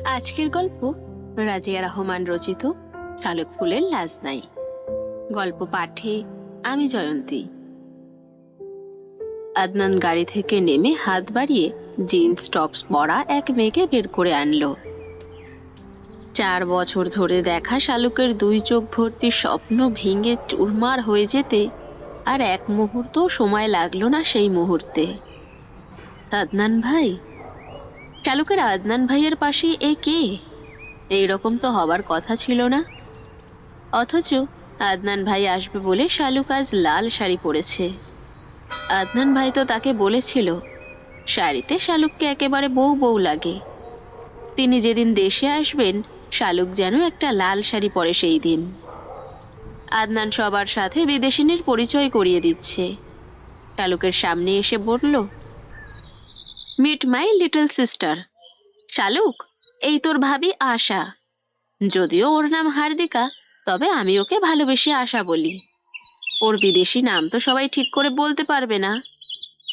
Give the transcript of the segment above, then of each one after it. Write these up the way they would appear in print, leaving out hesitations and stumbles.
আজকের গল্প রাজিয়া রহমান রচিত শালুক ফুলের লাজ নাই। গল্প পাঠে আমি জয়ন্তী। আদনান গাড়ি থেকে নেমে হাত বাড়িয়ে জিন্স টপস পরা এক মেয়েকে বের করে আনলো। 4 বছর ধরে দেখা শালুকের 2 চোখ ভর্তি স্বপ্ন ভেঙে চুরমার হয়ে যেতে আর এক মুহূর্ত সময় লাগলো না। সেই মুহূর্তে আদনান ভাই, শালুকের আদনান ভাইয়ের পাশে এ কে? এইরকম তো হবার কথা ছিল না। অথচ আদনান ভাই আসবে বলে শালুক আজ লাল শাড়ি পরেছে। আদনান ভাই তো তাকে বলেছিল শাড়িতে শালুককে একেবারে বউ বউ লাগে। তিনি যেদিন দেশে আসবেন শালুক যেন একটা লাল শাড়ি পরে সেই দিন। আদনান সবার সাথে বিদেশিনীর পরিচয় করিয়ে দিচ্ছে। শালুকের সামনে এসে বলল, মিট মাই লিটল সিস্টার। শালুক, এই তোর ভাবি আশা। যদিও ওর নাম হার্দিকা, তবে আমি ওকে ভালোবেসে আশা বলি। ওর বিদেশি নাম তো সবাই ঠিক করে বলতে পারবে না।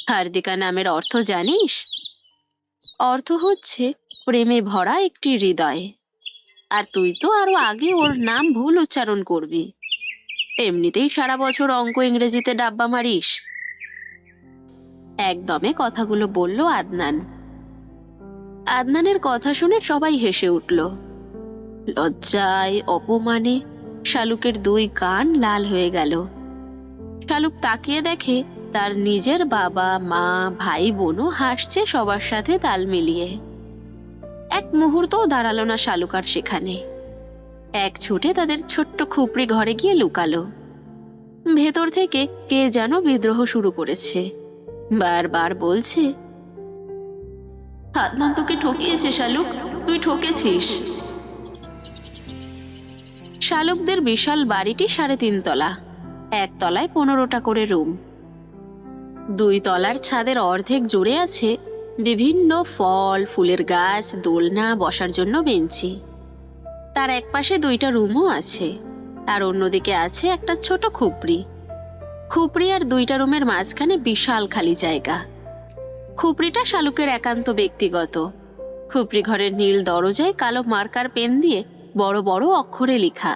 হার্দিকা নামের অর্থ জানিস? অর্থ হচ্ছে প্রেমে ভরা একটি হৃদয়। আর তুই তো আরো আগে ওর নাম ভুল উচ্চারণ করবি। এমনিতেই সারা বছর অঙ্ক ইংরেজিতে ডাব্বা মারিস। একদমে কথাগুলো বলল আদনান। আদনানের কথা শুনে সবাই হেসে উঠল। লজ্জায় অপমানে শালুকের 2 কান লাল হয়ে গেল। শালুক তাকিয়ে দেখে তার নিজের বাবা মা ভাই বোনও হাসছে সবার সাথে তাল মিলিয়ে। এক মুহূর্তও দাঁড়ালো না শালুক আর সেখানে। এক ছুটে তাদের ছোট্ট খুপড়ি ঘরে গিয়ে লুকালো। ভেতর থেকে কে যেন বিদ্রোহ শুরু করেছে। বারবার বলছে, আদনান তোকে ঠকিয়েছে শালুক, তুই ঠকেছিস। শালুকদের বিশাল বাড়িটি 3.5 তলা। 1 তলায় 15টা করে রুম। 2 তলার ছাদের অর্ধেক জুড়ে আছে বিভিন্ন ফল ফুলের গাছ, দোলনা, বসার জন্য বেঞ্চি। তার একপাশে 2টা রুমও আছে, আর অন্যদিকে আছে একটা ছোট খুপড়ি। খুপড়ি আর 2টা রুমের মাঝখানে বিশাল খালি জায়গা। খুপড়িটা শালুকের একান্ত ব্যক্তিগত। খুপড়ি ঘরের নীল দরজায় কালো মার্কার পেন দিয়ে বড় বড় অক্ষরে লেখা,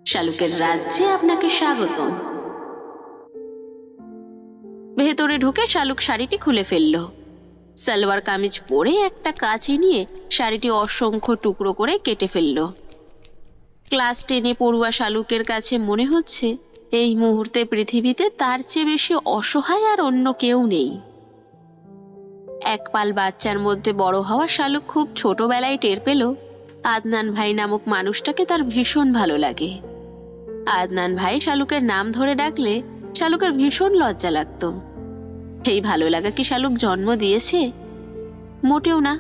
শালুকের রাজ্যে আপনাকে স্বাগতম। ভেতরে ঢুকে শালুক শাড়িটি খুলে ফেলল। সালোয়ার কামিজ পরে একটা কাঁচি নিয়ে শাড়িটি অসংখ্য টুকরো করে কেটে ফেলল। ক্লাস 10-এ পড়ুয়া শালুকের কাছে মনে হচ্ছে এই মুহূর্তে পৃথিবীতে তার চেয়ে বেশি অসহায় আর অন্য কেউ নেই। এক পাল বাচ্চার মধ্যে বড় হওয়া শালুক খুব ছোটবেলায় টের পেল আদনান ভাই নামক মানুষটাকে তার ভীষণ ভালো লাগে। আদনান ভাই শালুকের নাম ধরে ডাকলে শালুকের ভীষণ লজ্জা লাগতো। এই ভালো লাগা কি শালুক জন্ম দিয়েছে? মোটেও না।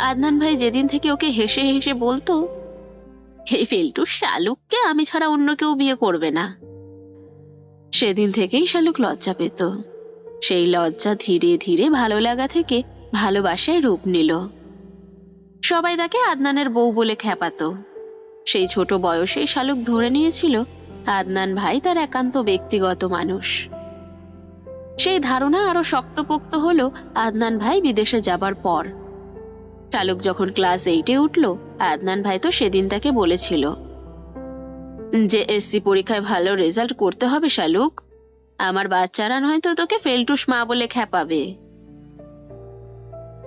আদনান ভাই যেদিন থেকে ওকে হেসে হেসে বলতো, এই ফেলটু শালুককে আমি ছাড়া অন্য কেউ বিয়ে করবে না, সেদিন থেকেই শালুক লজ্জা পেত। সেই লজ্জা ধীরে ধীরে ভালো লাগা থেকে ভালোবাসায় রূপ নিল। সবাই তাকে আদনানের বউ বলে খ্যাপাতো। সেই ছোট বয়সে শালুক ধরে নিয়েছিল আদনান ভাই তার একান্ত ব্যক্তিগত মানুষ। সেই ধারণা আরো শক্তপোক্ত হলো আদনান ভাই বিদেশে যাবার পর। শালুক যখন ক্লাস 8-এ উঠল, আদনান ভাই তো সেদিন তাকে বলেছিল যে এসসি পরীক্ষায় ভালো রেজাল্ট করতে হবে শালুক, আমার বাচ্চারা নয়তো তোকে ফেলটুস মা বলে খ্যাপাবে।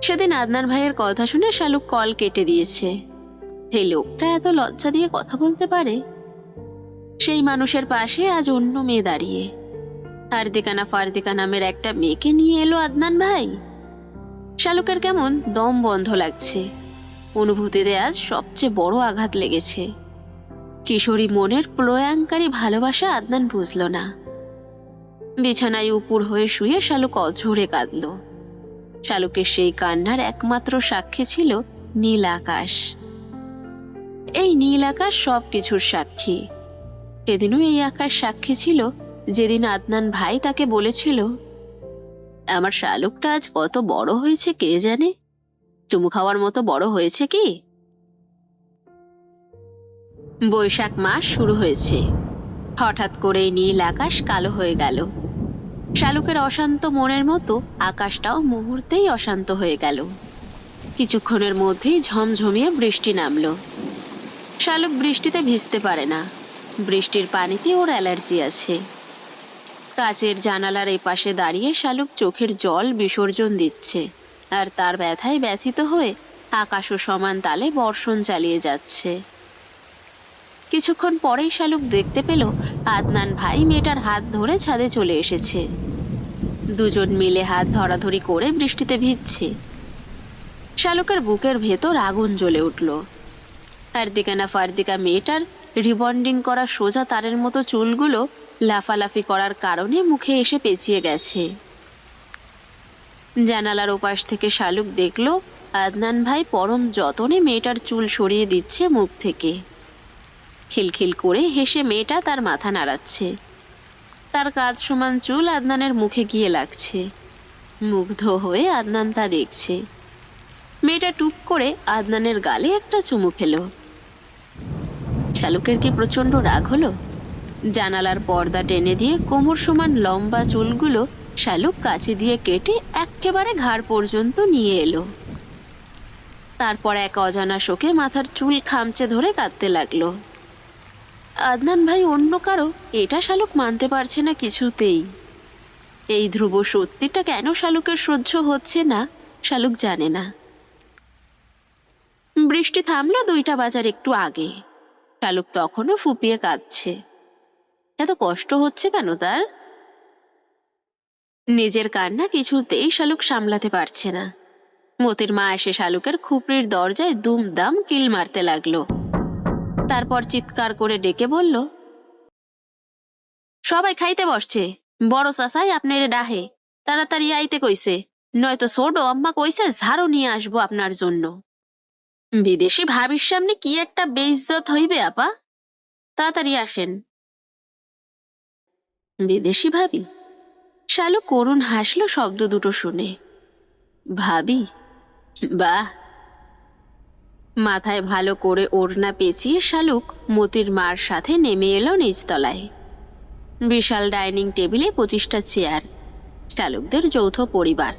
সেদিন আদনান ভাইয়ের কথা শুনে শালুক কল কেটে দিয়েছে। এই লোকটা এত লজ্জা দিয়ে কথা বলতে পারে। সেই মানুষের পাশে আজ অন্য মেয়ে দাঁড়িয়ে। হার্দিকা না ফার্দিকা নামের একটা মেয়েকে নিয়ে এলো আদনান ভাই। শালুকের কেমন দম বন্ধ লাগছে। অনুভূতিতে আজ সবচেয়ে বড় আঘাত লেগেছে। কিশোরী মনের প্রলয়ঙ্কারী ভালোবাসা আদনান বুঝল না। বিছানায় উপুর হয়ে শুয়ে শালুক অঝরে কাঁদল। শালুকের সেই কান্নার একমাত্র সাক্ষী ছিল নীল আকাশ। এই নীল আকাশ সবকিছুর সাক্ষী। সেদিনও এই আকাশ সাক্ষী ছিল যেদিন আদনান ভাই তাকে বলেছিল, আমার শালুকটা আজ কত বড় হয়েছে কে জানে, চুমু খাওয়ার মতো বড় হয়েছে কি। বৈশাখ মাস শুরু হয়েছে। হঠাৎ করেই নীল আকাশ কালো হয়ে গেল। শালুকের অশান্ত মনের মতো আকাশটাও মুহূর্তেই অশান্ত হয়ে গেল। কিছুক্ষণের মধ্যেই ঝমঝমিয়ে বৃষ্টি নামলো। শালুক বৃষ্টিতে ভিজতে পারে না, বৃষ্টির পানিতে ওর অ্যালার্জি আছে। কাচের জানালার এপাশে দাঁড়িয়ে শালুক চোখের জল বিসর্জন দিচ্ছে, আর তার ব্যথায় ব্যথিত হয়ে আকাশও সমান তালে বর্ষণ চালিয়ে যাচ্ছে। কিছুক্ষণ পরেই শালুক দেখতে পেল আদনান ভাই মেয়েটার হাত ধরে ছাদে চলে এসেছে। দুজন মিলে হাত ধরাধরি করে বৃষ্টিতে ভিজছে। শালুকের বুকের ভেতর আগুন জ্বলে উঠল। ফারদিকা ফারদিকা মেয়েটার রিবন্ডিং করা সোজা তারের মতো চুলগুলো লাফালাফি করার কারণে মুখে এসে পেঁচিয়ে গেছে। জানালার ওপাশ থেকে শালুক দেখল আদনান ভাই পরম যতনে মেয়েটার চুল সরিয়ে দিচ্ছে মুখ থেকে। খিলখিল করে হেসে মেয়েটা তার মাথা নাড়াচ্ছে। তার কাঁধ সমান চুল আদনানের মুখে গিয়ে লাগছে। মুগ্ধ হয়ে আদনান তা দেখছে। মেয়েটা টুপ করে আদনানের গালে একটা চুমু খেলো। শালুকের কি প্রচণ্ড রাগ হলো। জানালার পর্দা টেনে দিয়ে কোমর সমান লম্বা চুলগুলো শালুক কাঁচি দিয়ে কেটে এক্কেবারে ঘাড় পর্যন্ত নিয়ে এলো। তারপর এক অজানা শোকে মাথার চুল খামচে ধরে কাঁদতে লাগলো। আদনান ভাই অন্য কারো এটা শালুক মানতে পারছে না কিছুতেই। এই ধ্রুব সত্যিটা কেন শালুকের সহ্য হচ্ছে না শালুক জানে না। বৃষ্টি থামলো 2টা বাজার একটু আগে। শালুক তখনও ফুপিয়ে কাঁদছে। এত কষ্ট হচ্ছে কেন তার? নিজের কান্না কিছুতেই শালুক সামলাতে পারছে না। মতির মা এসে শালুকের খুপড়ির দরজায় দুমদাম কিল মারতে লাগলো। তারপর চিৎকার করে ডেকে বলল, সবাই খাইতে বসছে, বড় চাচাই আপনার ডাহে, তাড়াতাড়ি আইতে কইছে, নয়তো ছোট আম্মা কইছে ঝাড়ু নিয়ে আসবো আপনার জন্য। বিদেশি ভাবির সামনে কি একটা বেইজ্জত হইবে আপা, তাড়াতাড়ি আসেন। বিদেশি ভাবি? শালুক করুণ হাসলো শব্দ দুটো শুনে। ভাবি? বাহ। মাথায় ভালো করে ওড়না পেঁচিয়ে শালুক মতির মার সাথে নেমে এলো নিচতলায়। বিশাল ডাইনিং টেবিলে 25টা চেয়ার। শালুকদের যৌথ পরিবার।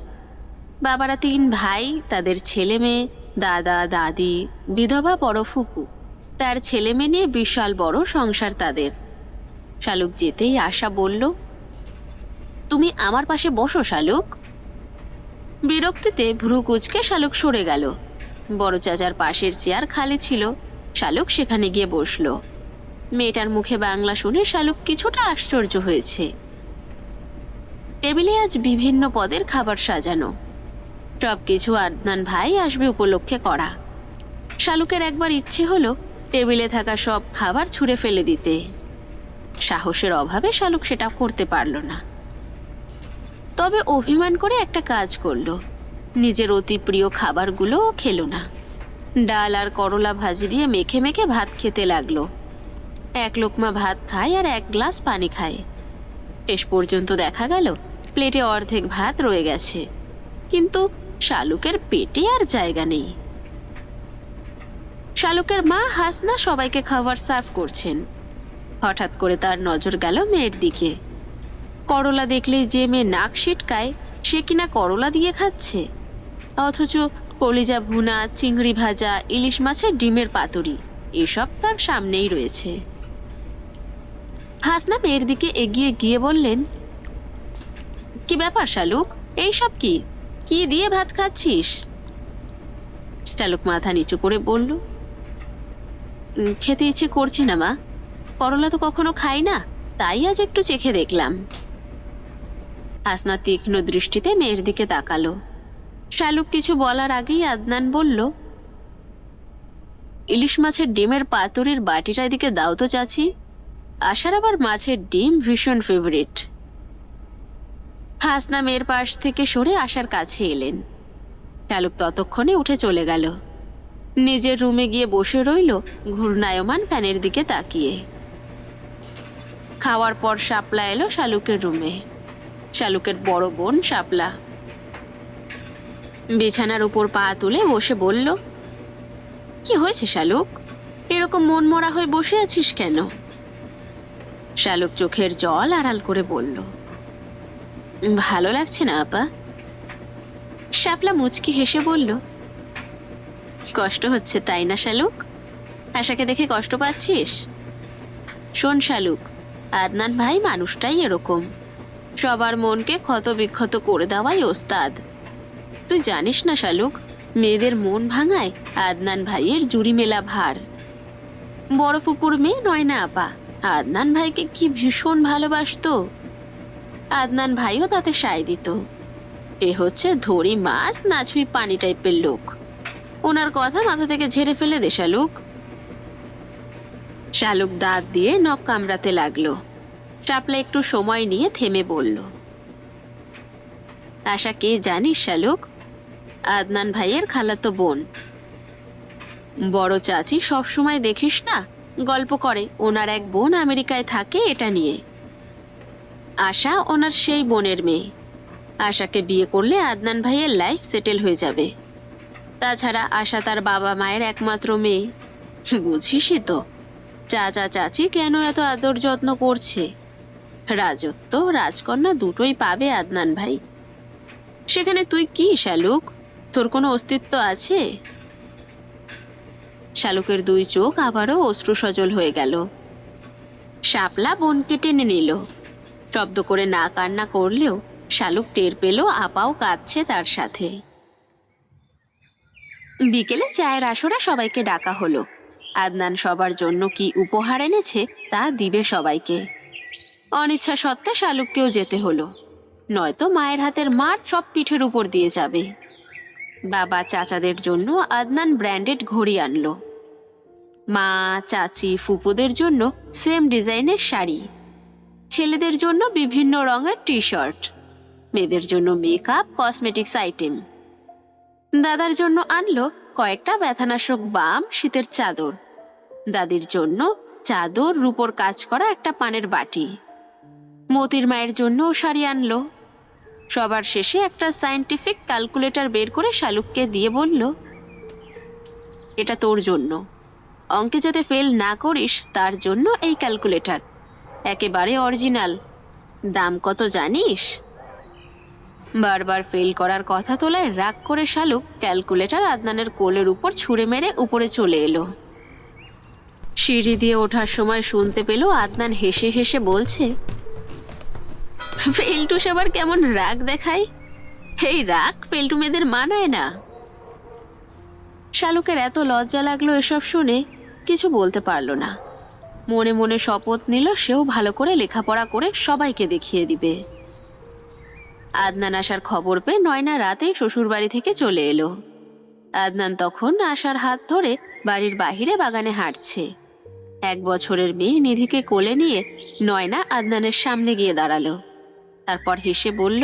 বাবারা 3 ভাই, তাদের ছেলে মেয়ে, দাদা দাদি, বিধবা বড় ফুপু, তার ছেলে মেয়ে নিয়ে বিশাল বড় সংসার তাদের। শালুক যেতেই আশা বলল, তুমি আমার পাশে বসো শালুক। বিরক্তিতে ভ্রু কুঁচকে শালুক সরে গেল। বড় চাচার পাশের চেয়ার খালি ছিল, শালুক সেখানে গিয়ে বসল। মেয়েটার মুখে বাংলা শুনে শালুক কিছুটা আশ্চর্য হয়েছে। টেবিলে আজ বিভিন্ন পদের খাবার সাজানো। সবকিছু আদনান ভাই আসবে উপলক্ষে করা। শালুকের একবার ইচ্ছে হলো টেবিলে থাকা সব খাবার ছুঁড়ে ফেলে দিতে। সাহসের অভাবে শালুক সেটা করতে পারল না। তবে অভিমান করে একটা কাজ করলো, নিজের অতি প্রিয় খাবারগুলো খেলো না। ডাল আর করলা ভাজি দিয়ে মেখে মেখে ভাত খেতে লাগলো। 1 লোকমা ভাত খায় আর 1 গ্লাস পানি খায়। শেষ পর্যন্ত দেখা গেল প্লেটে অর্ধেক ভাত রয়ে গেছে, কিন্তু শালুকের পেটে আর জায়গা নেই। শালুকের মা হাসনা সবাইকে খাবার সার্ভ করছেন। হঠাৎ করে তার নজর গেল মেয়ের দিকে। করলা দেখলেই যে মেয়ে নাক সিটকায় সে কিনা করলা দিয়ে খাচ্ছে, অথচ কলিজা ভুনা, চিংড়ি ভাজা, ইলিশ মাছের ডিমের পাতুরি এসব তার সামনেই রয়েছে। হাসনা মেয়ের দিকে এগিয়ে গিয়ে বললেন, কি ব্যাপার শালুক, এইসব কি কি দিয়ে ভাত খাচ্ছিস? শালুক মাথা নিচু করে বলল, খেতে ইচ্ছে করছে না মা, করলা তো কখনো খাই না, তাই আজ একটু চেখে দেখলাম। হাসনা তীক্ষ্ণ দৃষ্টিতে মেয়ের দিকে তাকালো। শালুক কিছু বলার আগেই আদনান বলল, ইলিশ মাছের ডিমের পাতুরির বাটিটা এদিকে দাও তো চাচি। আশার আবার মাছের ডিম ভীষণ ফেভারিট। হাসনা মেয়ের পাশ থেকে সরে আশার কাছে এলেন। শালুক ততক্ষণে উঠে চলে গেল। নিজের রুমে গিয়ে বসে রইল ঘূর্ণায়মান ফ্যানের দিকে তাকিয়ে। খাওয়ার পর শাপলা এলো শালুকের রুমে। শালুকের বড় বোন শাপলা বিছানার উপর পা তুলে বসে বলল, কি হয়েছে শালুক, এরকম মন মরা হয়ে বসে আছিস কেন? শালুক চোখের জল আড়াল করে বলল, ভালো লাগছে না আপা। শাপলা মুচকি হেসে বলল, কষ্ট হচ্ছে তাই না শালুক? আশাকে দেখে কষ্ট পাচ্ছিস? শোন শালুক, আদনান ভাই মানুষটাই এরকম, সবার মনকে ক্ষত বিক্ষত করে দেওয়াই ওস্তাদ। তুই জানিস না শালুক, মেয়েদের মন ভাঙায় আদনান ভাইয়ের জুড়ি মেলা ভার। বড় ফুপুর মেয়ে নয়না আপা আদনান ভাইকে কি ভীষণ ভালোবাসতো। আদনান ভাইও তাতে সায় দিত। এ হচ্ছে ধরি মাছ না ছুঁই পানি টাইপের লোক। ওনার কথা মাথা থেকে ঝেড়ে ফেলে দে শালুক। শালুক দাঁত দিয়ে নখ কামড়াতে লাগলো। শাপলা একটু সময় নিয়ে থেমে বলল, আশা কে জানিস শালুক? আদনান ভাইয়ের খালাতো বোন। বড় চাচি সবসময় দেখিস না গল্প করে ওনার এক বোন আমেরিকায় থাকে এটা নিয়ে। আশা ওনার সেই বোনের মেয়ে। আশাকে বিয়ে করলে আদনান ভাইয়ের লাইফ সেটেল হয়ে যাবে। তাছাড়া আশা তার বাবা মায়ের একমাত্র মেয়ে। বুঝিসই তো চাচা চাচি কেন এত আদর যত্ন করছে। রাজত্ব রাজকন্যা দুটোই পাবে আদনান ভাই। সেখানে তুই কি শালুক? তোর কোনো অস্তিত্ব আছে? শালুকের দুই চোখ আবারও অশ্রু সজল হয়ে গেল। শাপলা বোনকে টেনে নিল। শব্দ করে না কান্না করলেও শালুক টের পেল আপাও কাঁদছে তার সাথে। বিকেলে চায়ের আসরে সবাইকে ডাকা হলো। আদনান সবার জন্য কি উপহার এনেছে তা দিবে সবাইকে। অনিচ্ছা সত্ত্বে শালুককেও যেতে হলো, নয়তো মায়ের হাতের মার সব পিঠের উপর দিয়ে যাবে। বাবা চাচাদের জন্য আদনান ব্র্যান্ডেড ঘড়ি আনলো। মা চাচি ফুপুদের জন্য সেম ডিজাইনের শাড়ি, ছেলেদের জন্য বিভিন্ন রঙের টি শার্ট, মেয়েদের জন্য মেকআপ কসমেটিক্স আইটেম। দাদার জন্য আনলো কয়েকটা ব্যথানাশক বাম, শীতের চাদর। দাদির জন্য চাদর, রূপোর কাজ করা একটা পানের বাটি। মতির মায়ের জন্য শাড়ি আনলো। সবার শেষে একটা সায়েন্টিফিক ক্যালকুলেটর বের করে শালুককে দিয়ে বলল, এটা তোর জন্য, অঙ্কে যাতে ফেল না করিস তার জন্য এই ক্যালকুলেটর, একেবারে অরিজিনাল। দাম কত জানিস? বারবার ফেল করার কথা তোলায় রাগ করে শালুক ক্যালকুলেটর আদনানের কোলের উপর ছুঁড়ে মেরে উপরে চলে এলো। সিঁড়ি দিয়ে ওঠার সময় শুনতে পেল আদনান হেসে হেসে বলছে, ফেলটু সবার কেমন রাগ দেখায়, এই রাগ ফেলটু মেয়েদের মানায় না। শালুকের এত লজ্জা লাগলো এসব শুনে, কিছু বলতে পারল না। মনে মনে শপথ নিল সেও ভালো করে লেখাপড়া করে সবাইকে দেখিয়ে দিবে। আদনান আসার খবর পেয়ে নয়না রাতেই শ্বশুরবাড়ি থেকে চলে এলো। আদনান তখন আশার হাত ধরে বাড়ির বাহিরে বাগানে হাঁটছে। 1 বছরের মেয়ে নিধিকে কোলে নিয়ে নয়না আদনানের সামনে গিয়ে দাঁড়ালো। তারপর হেসে বলল,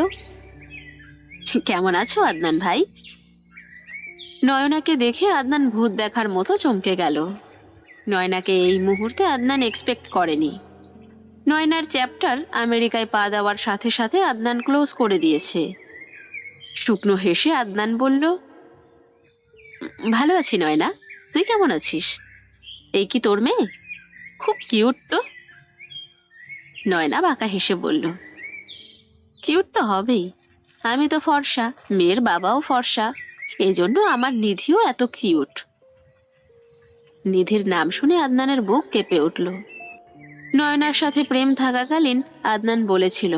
কেমন আছো আদনান ভাই? নয়নাকে দেখে আদনান ভূত দেখার মতো চমকে গেল। নয়নাকে এই মুহূর্তে আদনান এক্সপেক্ট করেনি। নয়নার চ্যাপ্টার আমেরিকায় পা দেওয়ার সাথে সাথে আদনান ক্লোজ করে দিয়েছে। শুকনো হেসে আদনান বলল, ভালো আছি নয়না, তুই কেমন আছিস? এই কি তোর মেয়ে? খুব কিউট তো। নয়না বাঁকা হেসে বলল, কিউট তো হবেই, আমি তো ফর্সা, মেয়ের বাবাও ফর্সা, এজন্য আমার নিধিও এত কিউট। নিধির নাম শুনে আদনানের বুক কেঁপে উঠল। নয়নার সাথে প্রেম থাকাকালীন আদনান বলেছিল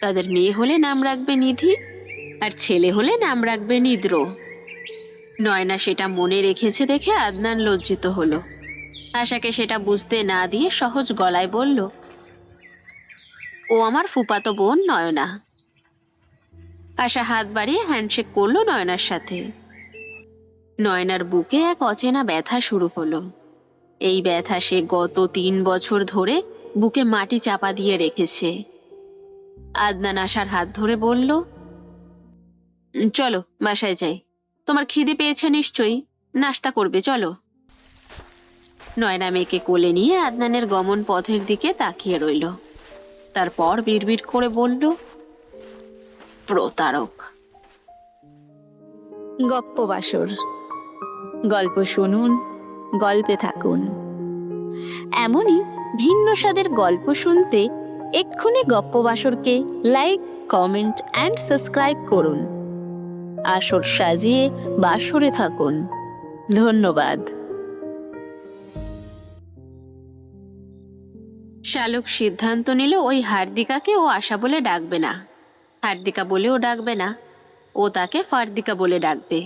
তাদের মেয়ে হলে নাম রাখবে নিধি আর ছেলে হলে নাম রাখবে নিদ্র। নয়না সেটা মনে রেখেছে দেখে আদনান লজ্জিত হলো। আশাকে সেটা বুঝতে না দিয়ে সহজ গলায় বলল, ও আমার ফুপাতো বোন নয়না। আশা হাত বাড়িয়ে হ্যান্ডশেক করলো নয়নার সাথে। নয়নার বুকে এক অচেনা ব্যথা শুরু হলো। এই ব্যথা সে গত 3 বছর ধরে বুকে মাটি চাপা দিয়ে রেখেছে। আদনান আশার হাত ধরে বলল, চলো বাসায় যাই, তোমার খিদে পেয়েছে নিশ্চয়ই, নাস্তা করবে চলো। নয়না মেয়েকে কোলে নিয়ে আদনানের গমন পথের দিকে তাকিয়ে রইল। তারপর বিড়বিড় করে বলল, প্রতারক। গপ্পবাসর, গল্প শুনুন, গল্পে থাকুন। এমনই ভিন্ন স্বাদের গল্প শুনতে এক্ষুনি গপ্পবাসরকে লাইক, কমেন্ট অ্যান্ড সাবস্ক্রাইব করুন। আসর সাজিয়ে বাসরে থাকুন। ধন্যবাদ। শালুক সিদ্ধান্ত নিল ওই হার্দিকাকে ও আশা বলে ডাকবে না, হার্দিকা বলেও ডাকবে না, ও তাকে ফার্দিকা বলে ডাকবে।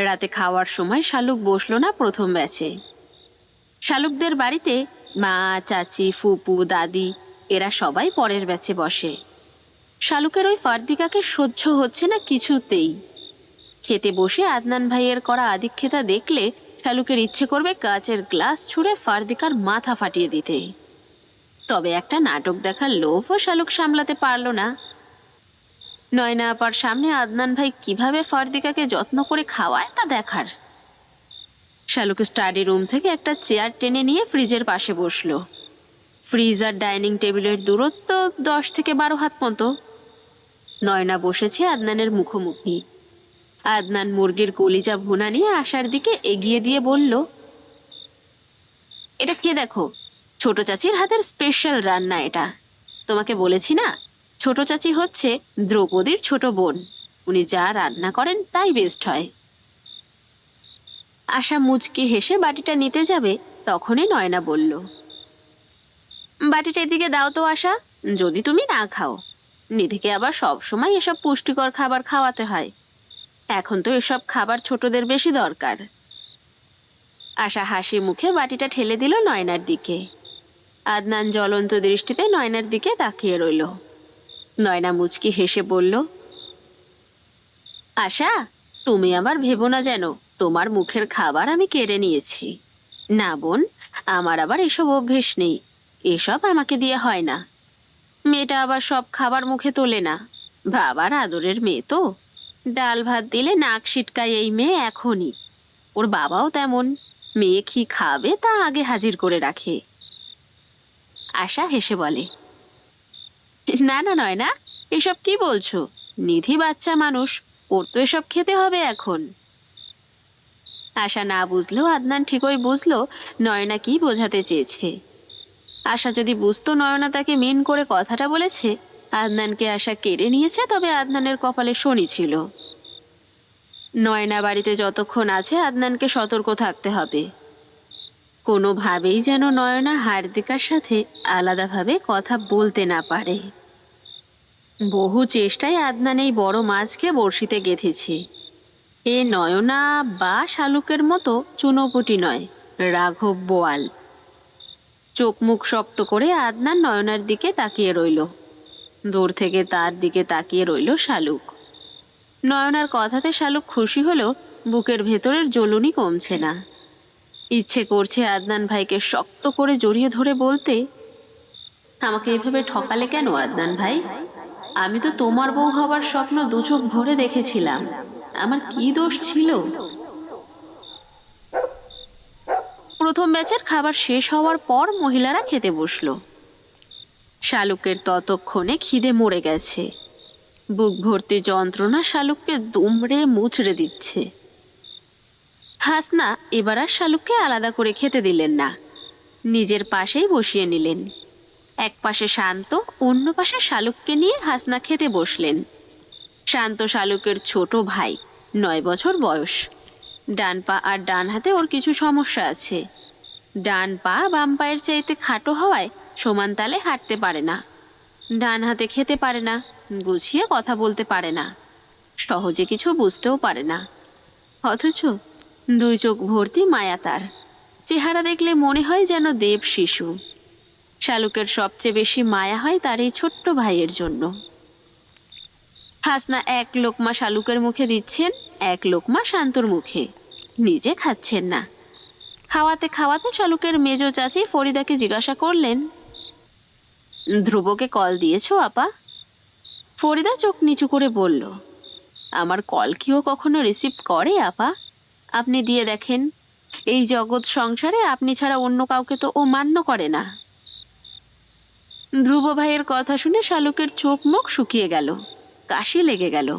রাতে খাওয়ার সময় শালুক বসলো না প্রথম ব্যাচে। শালুকদের বাড়িতে মা, চাচি, ফুপু, দাদি এরা সবাই পরের ব্যাচে বসে। শালুকের ওই ফার্দিকাকে সহ্য হচ্ছে না কিছুতেই। খেতে বসে আদনান ভাইয়ের করা আদিক্ষেতা দেখলে শালুকের ইচ্ছে করবে কাচের গ্লাস ছুঁড়ে ফার্দিকার মাথা ফাটিয়ে দিতে। তবে একটা নাটক দেখার লোভও শালুক সামলাতে পারল না। নয়না আপার সামনে আদনান ভাই কিভাবে ফার্দিকাকে যত্ন করে খাওয়ায় তা দেখার। শালুক স্টাডি রুম থেকে একটা চেয়ার টেনে নিয়ে ফ্রিজের পাশে বসলো। ফ্রিজ আর ডাইনিং টেবিলের দূরত্ব 10 থেকে 12 হাত মতো। নয়না বসেছে আদনানের মুখোমুখি। আদনান মুরগির কলিজা ভুনা নিয়ে আশার দিকে এগিয়ে দিয়ে বলল, এটা খেয়ে দেখো, ছোট চাচির হাতের স্পেশাল রান্না এটা। তোমাকে বলেছি না, ছোট চাচি হচ্ছে দ্রৌপদীর ছোট বোন, উনি যা রান্না করেন তাই বেস্ট হয়। আশা মুচকি হেসে বাটিটা নিতে যাবে, তখনই নয়না বলল, বাটিটা এদিকে দাও তো আশা, যদি তুমি না খাও। নিধিকে আবার সব সময় এসব পুষ্টিকর খাবার খাওয়াতে হয়, এখন তো এসব খাবার ছোটদের বেশি দরকার। আশা হাসি মুখে বাটিটা ঠেলে দিল নয়নার দিকে। আদনান জ্বলন্ত দৃষ্টিতে নয়নার দিকে তাকিয়ে রইল। নয়না মুচকি হেসে বলল, আশা, তুমি আবার ভেবো না যেন তোমার মুখের খাবার আমি কেড়ে নিয়েছি। না বোন, আমার আবার এসব অভ্যেস নেই, এসব আমাকে দিয়ে হয় না। মেয়েটা আবার সব খাবার মুখে তোলে না, বাবার আদরের মেয়ে তো। ডাল ভাত দিলে নাক সিটকায় এই মেয়ে এখনই। ওর বাবাও তেমন, মেয়ে কি খাবে তা আগে হাজির করে রাখে। আশা হেসে বলে, না না নয়না, এসব কি বলছো? নিধি বাচ্চা মানুষ, ওর তো এসব খেতে হবে এখন। আশা না বুঝলেও আদনান ঠিকই বুঝলো নয়না কি বোঝাতে চেয়েছে। আশা যদি বুঝতো নয়না তাকে মিন করে কথাটা বলেছে, আদনানকে আশা কেড়ে নিয়েছে, তবে আদনানের কপালে শনি ছিল। নয়না বাড়িতে যতক্ষণ আছে আদনানকে সতর্ক থাকতে হবে। কোনোভাবেই যেন নয়না হার্দিকার সাথে আলাদাভাবে কথা বলতে না পারে। বহু চেষ্টায় আদনান এই বড় মাছকে বড়শিতে গেঁথেছে। এ নয়না বা শালুকের মতো চুনোপুটি নয়, রাঘব বোয়াল। চোখ মুখ শক্ত করে আদনান নয়নার দিকে তাকিয়ে রইল। দূর থেকে তার দিকে তাকিয়ে রইল শালুক। নয়নার কথাতে শালুক খুশি হলেও বুকের ভেতরের জ্বলুনি কমছে না। ইচ্ছে করছে আদনান ভাইকে শক্ত করে জড়িয়ে ধরে বলতে, আমাকে এভাবে ঠকালে কেন আদনান ভাই? আমি তো তোমার বউ হবার স্বপ্ন দু চোখ ভরে দেখেছিলাম, আমার কি দোষ ছিল? প্রথম ব্যাচের খাবার শেষ হওয়ার পর মহিলারা খেতে বসলো। শালুকের ততক্ষণে খিদে মরে গেছে। বুক ভর্তি যন্ত্রণা শালুককে দুমড়ে মুচড়ে দিচ্ছে। হাসনা এবার আর শালুককে আলাদা করে খেতে দিলেন না, নিজের পাশেই বসিয়ে নিলেন। এক পাশে শান্ত, অন্য পাশে শালুককে নিয়ে হাসনা খেতে বসলেন। শান্ত শালুকের ছোট ভাই, 9 বছর বয়স। ডান পা আর ডান হাতে ওর কিছু সমস্যা আছে। ডান পা বাম পায়ের চাইতে খাটো হওয়ায় সমান তালে হাঁটতে পারে না। ডান হাতে খেতে পারে না, গুছিয়ে কথা বলতে পারে না, সহজে কিছু বুঝতেও পারে না। অথচ 2 চোখ ভর্তি মায়া তার। চেহারা দেখলে মনে হয় যেন দেব শিশু। শালুকের সবচেয়ে বেশি মায়া হয় তার এই ছোট্ট ভাইয়ের জন্য। হাসনা এক লোকমা শালুকের মুখে দিচ্ছেন, এক লোকমা শান্তর মুখে, নিজে খাচ্ছেন না। খাওয়াতে খাওয়াতে শালুকের মেজ চাচি ফরিদাকে জিজ্ঞাসা করলেন, ধ্রুবকে কল দিয়েছো আপা? ফরিদা চোখ নিচু করে বলল, আমার কল কি ও কখনো রিসিভ করে আপা? আপনি দিয়ে দেখেন, এই জগৎ সংসারে আপনি ছাড়া অন্য কাউকে তো ও মান্য করে না। ধ্রুব ভাইয়ের কথা শুনে শালুকের চোখ মুখ শুকিয়ে গেল, কাশি লেগে গেল।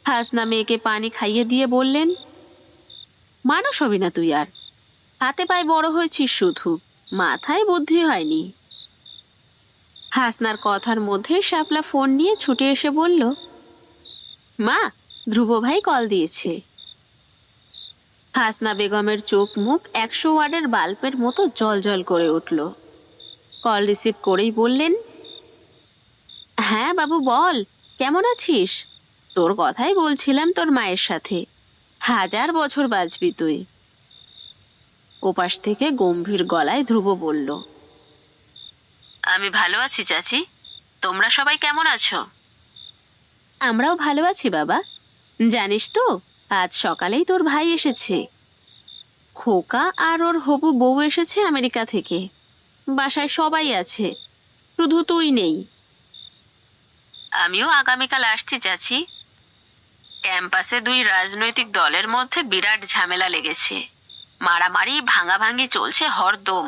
হাসনা মেয়েকে পানি খাইয়ে দিয়ে বললেন, মানুষ হবি না তুই আর, হাতে পায়ে বড় হয়েছিস শুধু, মাথায় বুদ্ধি হয়নি। হাসনার কথার মধ্যে শাপলা ফোন নিয়ে ছুটে এসে বলল, মা, ধ্রুব ভাই কল দিয়েছে। হাসনা বেগমের চোখ মুখ 100 ওয়াটের বাল্বের মতো জ্বলজ্বল করে উঠল। কল রিসিভ করেই বললেন, হ্যাঁ বাবু বল, কেমন আছিস? তোর কথাই বলছিলাম তোর মায়ের সাথে। 1000 বছর বাঁচবি তুই। ওপাশ থেকে গম্ভীর গলায় ধ্রুব বলল, আমি ভালো আছি চাচি, তোমরা সবাই কেমন আছো? আমরাও ভালো আছি বাবা। জানিস তো, আজ সকালেই তোর ভাই এসেছে। খোকা আর ওর হবু বউ এসেছে আমেরিকা থেকে। বাসায় সবাই আছে, শুধু তুই নেই। আমিও আগামীকাল আসছি চাচি। ক্যাম্পাসে 2 রাজনৈতিক দলের মধ্যে বিরাট ঝামেলা লেগেছে। মারামারি ভাঙাভাঙি চলছে হরদম।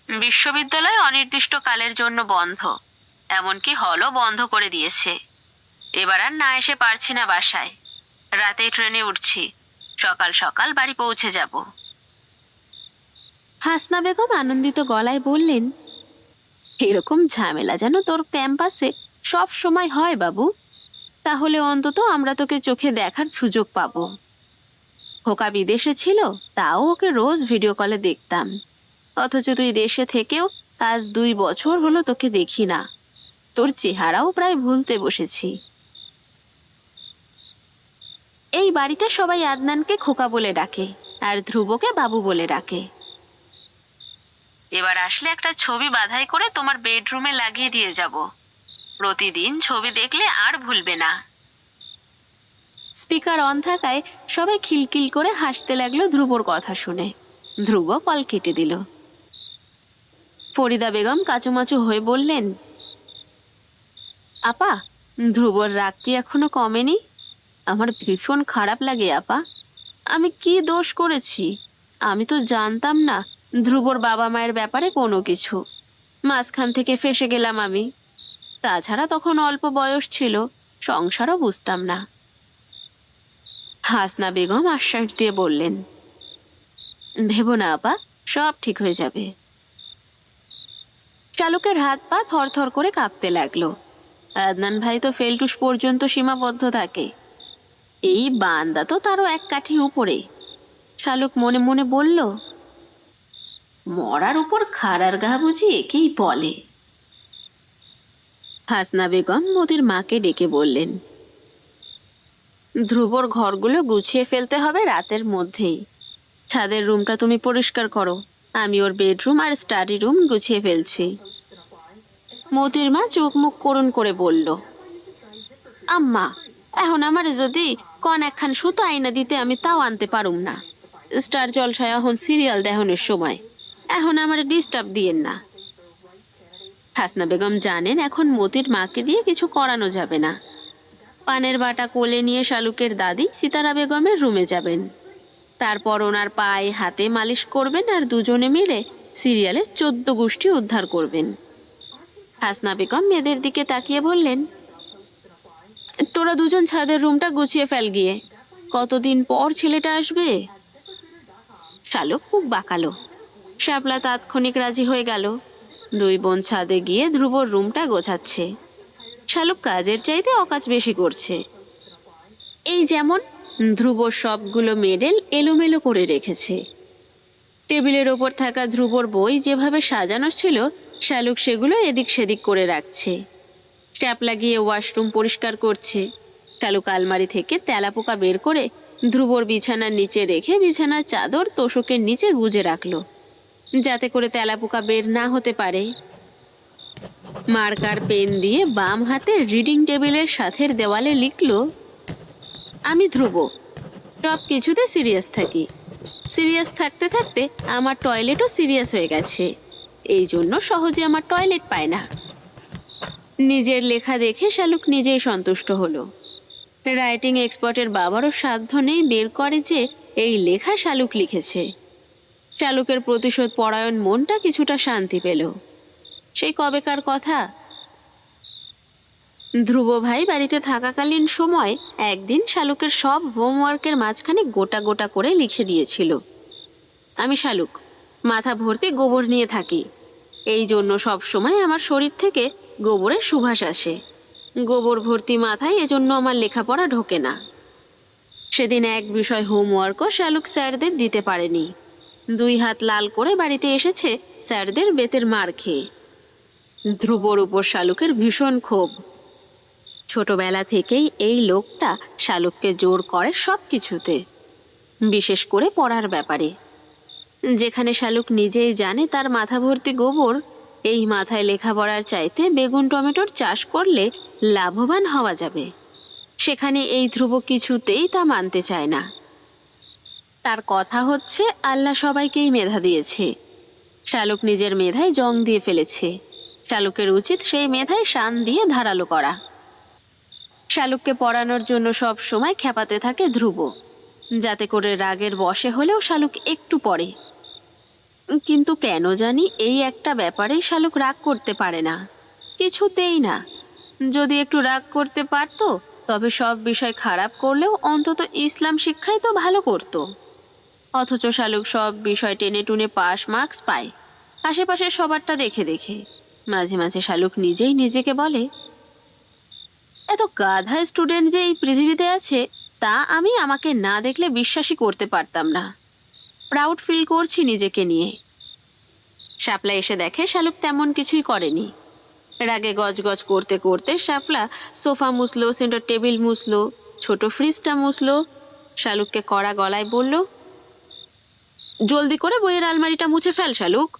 বিশ্ববিদ্যালয় অনির্দিষ্টকালের জন্য বন্ধ, এমনকি হলও বন্ধ করে দিয়েছে। এবার আর না এসে পারছি না বাসায়। রাতেই ট্রেনে উঠছি, সকাল সকাল বাড়ি পৌঁছে যাব। হাসনা বেগম আনন্দিত গলায় বললেন, এরকম ঝামেলা যেন তোর ক্যাম্পাসে সব সময় হয় বাবু। তাহলে অন্তত আমরা তোকে চোখে দেখার সুযোগ পাবো। খোকা বিদেশে ছিল, তাও ওকে রোজ ভিডিও কলে দেখতাম। অথচ তুই দেশে থেকেও আজ 2 বছর হলো তোকে দেখি না। তোর চেহারাও প্রায় ভুলতে বসেছি। এই বাড়িতে সবাই আদনানকে খোকা বলে ডাকে, আর ধ্রুবকে বাবু বলে ডাকে। এবার আসলে একটা ছবি বাঁধাই করে তোমার বেডরুমে লাগিয়ে দিয়ে যাব। প্রতিদিন ছবি দেখলে আর ভুলবে না। স্পিকার অন থাকায় সবাই খিলখিল করে হাসতে লাগলো ধ্রুবর কথা শুনে। ধ্রুব কল কেটে দিল। ফরিদা বেগম কাচুমাচু হয়ে বললেন, আপা, ধ্রুবর রাগ কি এখনো কমেনি? আমার ভীষণ খারাপ লাগে আপা। আমি কি দোষ করেছি? আমি তো জানতাম না ধ্রুবর বাবা মায়ের ব্যাপারে কোনো কিছু। মাঝখান থেকে ফেঁসে গেলাম আমি। তাছাড়া তখন অল্প বয়স ছিল, সংসারও বুঝতাম না। হাসনা বেগম আশ্বাস দিয়ে বললেন, ভেবো না আপা, সব ঠিক হয়ে যাবে। চালকের হাত পা থরথর করে কাঁপতে লাগলো। আদনান ভাই তো ফেলটুস পর্যন্ত সীমাবদ্ধ থাকে, এই বান্দা তো তারও 1 কাঠি উপরে। শালুক মনে মনে বলল, মরার উপর খাড়ার ঘা বুঝি একেই বলে। হাসনা বেগম মোদির মাকে ডেকে বললেন, ধ্রুবর ঘরগুলো গুছিয়ে ফেলতে হবে রাতের মধ্যেই। ছাদের রুমটা তুমি পরিষ্কার করো, আমি ওর বেডরুম আর স্টাডি রুম গুছিয়ে ফেলছি। মোতির মা চোখ মুখ করুণ করে বলল, আম্মা, এখন আমার যদি কন একখান সুতো আইনা দিতে আমি তাও আনতে পারুম না। স্টার জলসায় এখন সিরিয়াল দেখানোর সময়, এখন আমার ডিস্টার্ব দিয়েন না। হাসনা বেগম জানেন এখন মতির মাকে দিয়ে কিছু করানো যাবে না। পানের বাটা কোলে নিয়ে শালুকের দাদি সিতারা বেগমের রুমে যাবেন। তারপর ওনার পায়ে হাতে মালিশ করবেন আর দুজনে মিলে সিরিয়ালের 14 গোষ্ঠী উদ্ধার করবেন। হাসনা বেগম মেয়েদের দিকে তাকিয়ে বললেন, তোরা দুজন ছাদের রুমটা গুছিয়ে ফেল গিয়ে। কতদিন পর ছেলেটা আসবে। শালুক খুব বাঁকালো। শ্যাপলা তাৎক্ষণিক রাজি হয়ে গেল। 2 বোন ছাদে গিয়ে ধ্রুবর রুমটা গোছাচ্ছে। শালুক কাজের চাইতে অকাজ বেশি করছে। এই যেমন ধ্রুবর সবগুলো মেডেল এলোমেলো করে রেখেছে। টেবিলের ওপর থাকা ধ্রুবর বই যেভাবে সাজানো ছিল, শালুক সেগুলো এদিক সেদিক করে রাখছে। ট্যাপ লাগিয়ে ওয়াশরুম পরিষ্কার করছে। শালুক আলমারি থেকে তেলাপোকা বের করে ধ্রুবর বিছানার নিচে রেখে বিছানার চাদর তোষকের নিচে গুজে রাখলো, যাতে করে তেলাপোকা বের না হতে পারে। মার্কার পেন দিয়ে বাম হাতে রিডিং টেবিলের সাথের দেওয়ালে লিখল, আমি ধ্রুব, সব কিছুতে সিরিয়াস থাকি। সিরিয়াস থাকতে থাকতে আমার টয়লেটও সিরিয়াস হয়ে গেছে, এই জন্য সহজে আমার টয়লেট পায় না। নিজের লেখা দেখে শালুক নিজেই সন্তুষ্ট হলো। রাইটিং এক্সপার্টের বাবারও সাধ্য নেই বের করে যে এই লেখা শালুক লিখেছে। শালুকের প্রতিশোধ পরায়ণ মনটা কিছুটা শান্তি পেল। সেই কবেকার কথা, ধ্রুব ভাই বাড়িতে থাকাকালীন সময় একদিন শালুকের সব হোমওয়ার্কের মাঝখানে গোটা গোটা করে লিখে দিয়েছিল, আমি শালুক, মাথা ভর্তি গোবর নিয়ে থাকি, এই জন্য সব সময় আমার শরীর থেকে গোবরের সুবাস আসে। গোবর ভর্তি মাথায় এজন্য আমার লেখাপড়া ঢোকে না। সেদিন এক বিষয় হোমওয়ার্কও শালুক স্যারদের দিতে পারেনি। 2 হাত লাল করে বাড়িতে এসেছে স্যারদের বেতের মার খেয়ে। ধ্রুবর উপর শালুকের ভীষণ ক্ষোভ। ছোটবেলা থেকেই এই লোকটা শালুককে জোর করে সব কিছুতে, বিশেষ করে পড়ার ব্যাপারে। যেখানে শালুক নিজেই জানে তার মাথা ভর্তি গোবর, এই মাথায় লেখাপড়ার চাইতে বেগুন টমেটোর চাষ করলে লাভবান হওয়া যাবে, সেখানে এই ধ্রুব কিছুতেই তা মানতে চায় না। তার কথা হচ্ছে আল্লাহ সবাইকেই মেধা দিয়েছে, শালুক নিজের মেধায় জং দিয়ে ফেলেছে। শালুকের উচিত সেই মেধায় শান দিয়ে ধারালো করা। শালুককে পড়ানোর জন্য সব সময় খেপাতে থাকে ধ্রুব, যাতে করে রাগের বশে হলেও শালুক একটু পড়ে। কিন্তু কেন জানি এই একটা ব্যাপারেই শালুক রাগ করতে পারে না, কিছুতেই না। যদি একটু রাগ করতে পারতো তবে সব বিষয় খারাপ করলেও অন্তত ইসলাম শিক্ষায় তো ভালো করত। অথচ শালুক সব বিষয় টেনে টুনে পাস মার্কস পায়, আশেপাশে সবারটা দেখে দেখে। মাঝে মাঝে শালুক নিজেই নিজেকে বলে, এত গাধা স্টুডেন্ট যে এই পৃথিবীতে আছে তা আমি আমাকে না দেখলে বিশ্বাসই করতে পারতাম না। প্রাউড ফিল করছি নিজেকে নিয়ে। শাপলা এসে দেখে শালুক তেমন কিছুই করেনি। রাগে গজগজ করতে করতে শাপলা সোফা মুছলো, সেন্টার টেবিল মুছলো, ছোট ফ্রিজটা মুছলো। শালুককে কড়া গলায় বলল, জলদি করে বইয়ের আলমারিটা মুছে ফেল শালুক,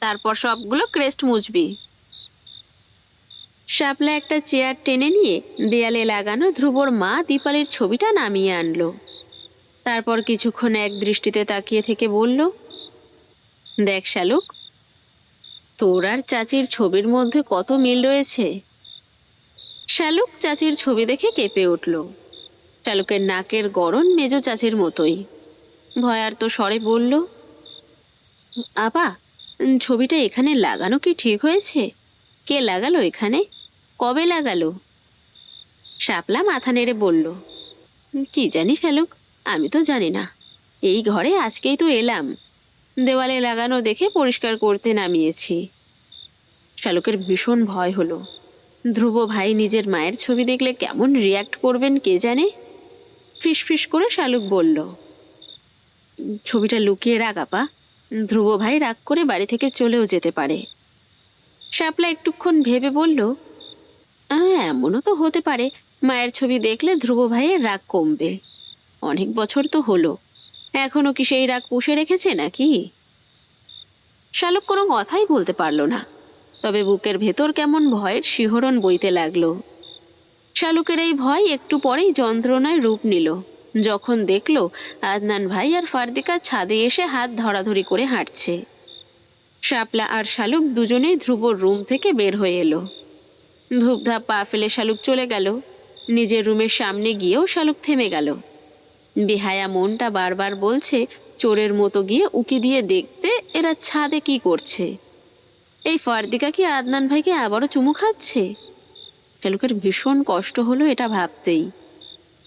তারপর সবগুলো ক্রেস্ট মুছবি। শাপলা একটা চেয়ার টেনে নিয়ে দেয়ালে লাগানো ধ্রুবর মা দীপালির ছবিটা নামিয়ে আনলো। তারপর কিছুক্ষণ এক দৃষ্টিতে তাকিয়ে থেকে বলল, দেখ শালুক, তোর আর চাচির ছবির মধ্যে কত মিল রয়েছে। শালুক চাচির ছবি দেখে কেঁপে উঠল। শালুকের নাকের গড়ন মেজো চাচির মতোই। ভয়ার্ত স্বরে বলল, আপা, ছবিটা এখানে লাগানো কি ঠিক হয়েছে? কে লাগালো এখানে? কবে লাগালো? শাপলা মাথা নেড়ে বলল, কি জানি শালুক, আমি তো জানি না। এই ঘরে আজকেই তো এলাম, দেওয়ালে লাগানো দেখে পরিষ্কার করতে নামিয়েছি। শালুকের ভীষণ ভয় হলো। ধ্রুব ভাই নিজের মায়ের ছবি দেখলে কেমন রিয়াক্ট করবেন কে জানে। ফিসফিস করে শালুক বলল, ছবিটা লুকিয়ে রাখ আপা, ধ্রুব ভাই রাগ করে বাড়ি থেকে চলেও যেতে পারে। শাপলা একটুক্ষণ ভেবে বলল, এমনও তো হতে পারে মায়ের ছবি দেখলে ধ্রুব ভাইয়ের রাগ কমবে। অনেক বছর তো হলো, এখনো কি সেই রাগ পুষে রেখেছে নাকি? শালুক কোনো কথাই বলতে পারল না, তবে বুকের ভেতর কেমন ভয়ের শিহরণ বইতে লাগলো। শালুকের এই ভয় একটু পরেই যন্ত্রণায় রূপ নিল, যখন দেখল আদনান ভাই আর ফারদিকা ছাদে এসে হাত ধরাধরি করে হাঁটছে। শাপলা আর শালুক দুজনেই ধ্রুবর রুম থেকে বের হয়ে এলো। ধূপধাপ পা ফেলে শালুক চলে গেল। নিজের রুমের সামনে গিয়েও শালুক থেমে গেল। বেহায়া মনটা বারবার বলছে চোরের মতো গিয়ে উকি দিয়ে দেখতে এরা ছাদে কি করছে। এই ফারদিকা কি আদনান ভাইকে আবারও চুমু খাচ্ছে? শালুকের ভীষণ কষ্ট হলো এটা ভাবতেই।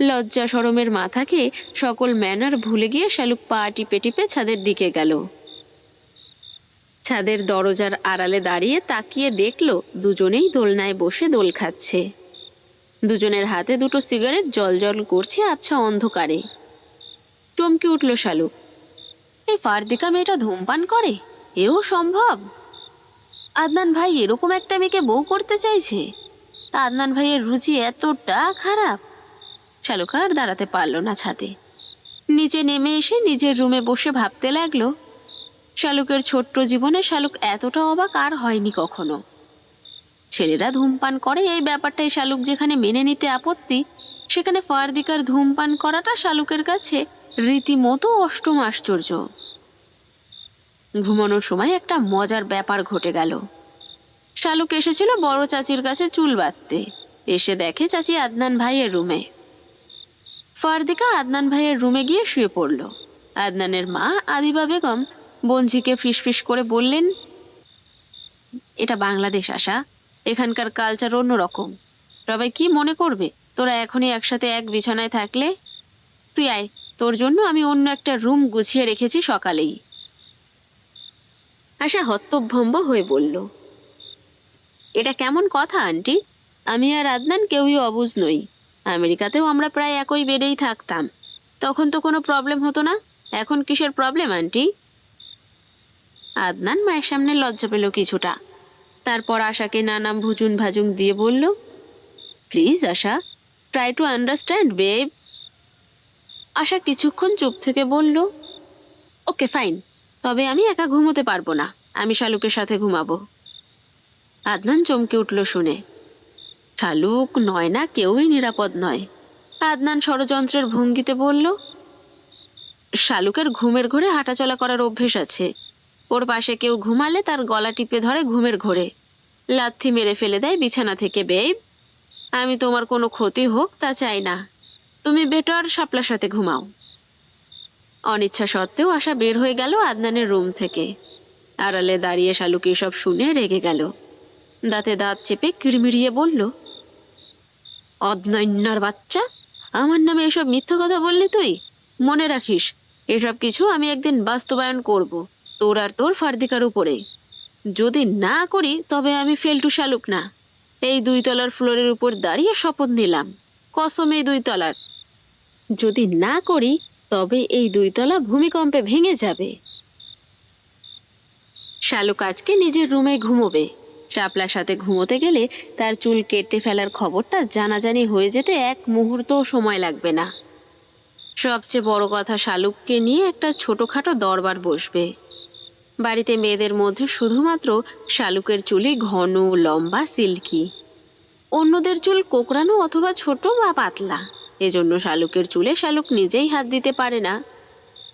লজ্জা শরমের মাথাকে সকল ম্যানার ভুলে গিয়ে শালুক পা টিপে টিপে ছাদের দিকে গেল। ছাদের দরজার আড়ালে দাঁড়িয়ে তাকিয়ে দেখল দুজনেই দোলনায় বসে দোল খাচ্ছে। দুজনের হাতে দুটো সিগারেট জলজল করছে আবছা অন্ধকারে। চমকে উঠল শালুক, এই ফারদিকা মেয়েটা ধূমপান করে? এও সম্ভব? আদনান ভাই এরকম একটা মেয়েকে বউ করতে চাইছে? আদনান ভাইয়ের রুচি এতটা খারাপ? শালুক আর দাঁড়াতে পারল না ছাদে। নিচে নেমে এসে নিজের রুমে বসে ভাবতে লাগলো, শালুকের ছোট্ট জীবনে শালুক এতটা অবাক আর হয়নি কখনো। ছেলেরা ধূমপান করে এই ব্যাপারটাই শালুক যেখানে মেনে নিতে আপত্তি, সেখানে ফারদিকার ধূমপান করাটা শালুকের কাছে রীতিমতো অষ্টম আশ্চর্য। ঘুমানোর সময় একটা মজার ব্যাপার ঘটে গেল। শালুক এসেছিল বড় চাচির কাছে চুল বাঁধতে। এসে দেখে চাচি আদনান ভাইয়ের রুমে। ফারদিকা আদনান ভাইয়ের রুমে গিয়ে শুয়ে পড়ল। আদনানের মা আদিবা বেগম বঞ্জিকে ফিসফিস করে বললেন, এটা বাংলাদেশ আশা, এখানকার কালচার অন্যরকম। সবাই কি মনে করবে তোরা এখনই একসাথে এক বিছানায় থাকলে? তুই আয়, তোর জন্য আমি অন্য একটা রুম গুছিয়ে রেখেছি সকালেই। আশা হতভম্ব হয়ে বলল, এটা কেমন কথা আন্টি? আমি আর আদনান কেউই অবুঝ নই। আমেরিকাতেও আমরা প্রায় একই বেডেই থাকতাম, তখন তো কোনো প্রবলেম হতো না, এখন কিসের প্রবলেম আন্টি? আদনান মায়ের সামনে লজ্জা পেল কিছুটা। তারপর আশাকে নানাম ভুজুন ভাজুং দিয়ে বলল, please Asha, try to understand babe. Asha কিছুক্ষণ চুপ থেকে বলল, ওকে ফাইন, তবে আমি একা ঘুমোতে পারবো না, আমি শালুকের সাথে ঘুমাবো। আদনান চমকে উঠল শুনে। শালুক নয় না কেউই নিরাপদ নয়। আদনান ষড়যন্ত্রের ভঙ্গিতে বলল, শালুকের ঘুমের ঘোরে হাঁটাচলা করার অভ্যেস আছে। ওর পাশে কেউ ঘুমালে তার গলা টিপে ধরে ঘুমের ঘোরে, লাথি মেরে ফেলে দেয় বিছানা থেকে বেব। আমি তোমার কোনো ক্ষতি হোক তা চাই না, তুমি বেটার শাপলার সাথে ঘুমাও। অনিচ্ছা সত্ত্বেও আশা বের হয়ে গেল আদনানের রুম থেকে। আড়ালে দাঁড়িয়ে শালুক এসব শুনে রেগে গেল। দাঁতে দাঁত চেপে কিড়মিড়িয়ে বলল, অদনৈন্যার বাচ্চা, আমার নামে এসব মিথ্যা কথা বললি তুই? মনে রাখিস, এসব কিছু আমি একদিন বাস্তবায়ন করব, তোর আর তোর ফার্দিকার উপরে। যদি না করি তবে আমি ফেলটু শালুক না। এই 2 তলার ফ্লোরের উপর দাঁড়িয়ে শপথ নিলাম, কসম এই 2 তলার। যদি না করি তবে এই 2 তলা ভূমিকম্পে ভেঙে যাবে। শালুক আজকে নিজের রুমে ঘুমোবে। শাপলার সাথে ঘুমোতে গেলে তার চুল কেটে ফেলার খবরটা জানাজানি হয়ে যেতে এক মুহূর্তও সময় লাগবে না। সবচেয়ে বড় কথা, শালুককে নিয়ে একটা ছোটখাটো দরবার বসবে। বাড়িতে মেয়েদের মধ্যে শুধুমাত্র শালুকের চুলই ঘন, লম্বা, সিল্কি। অন্যদের চুল কোকড়ানো অথবা ছোট বা পাতলা। এজন্য শালুকের চুলে শালুক নিজেই হাত দিতে পারে না।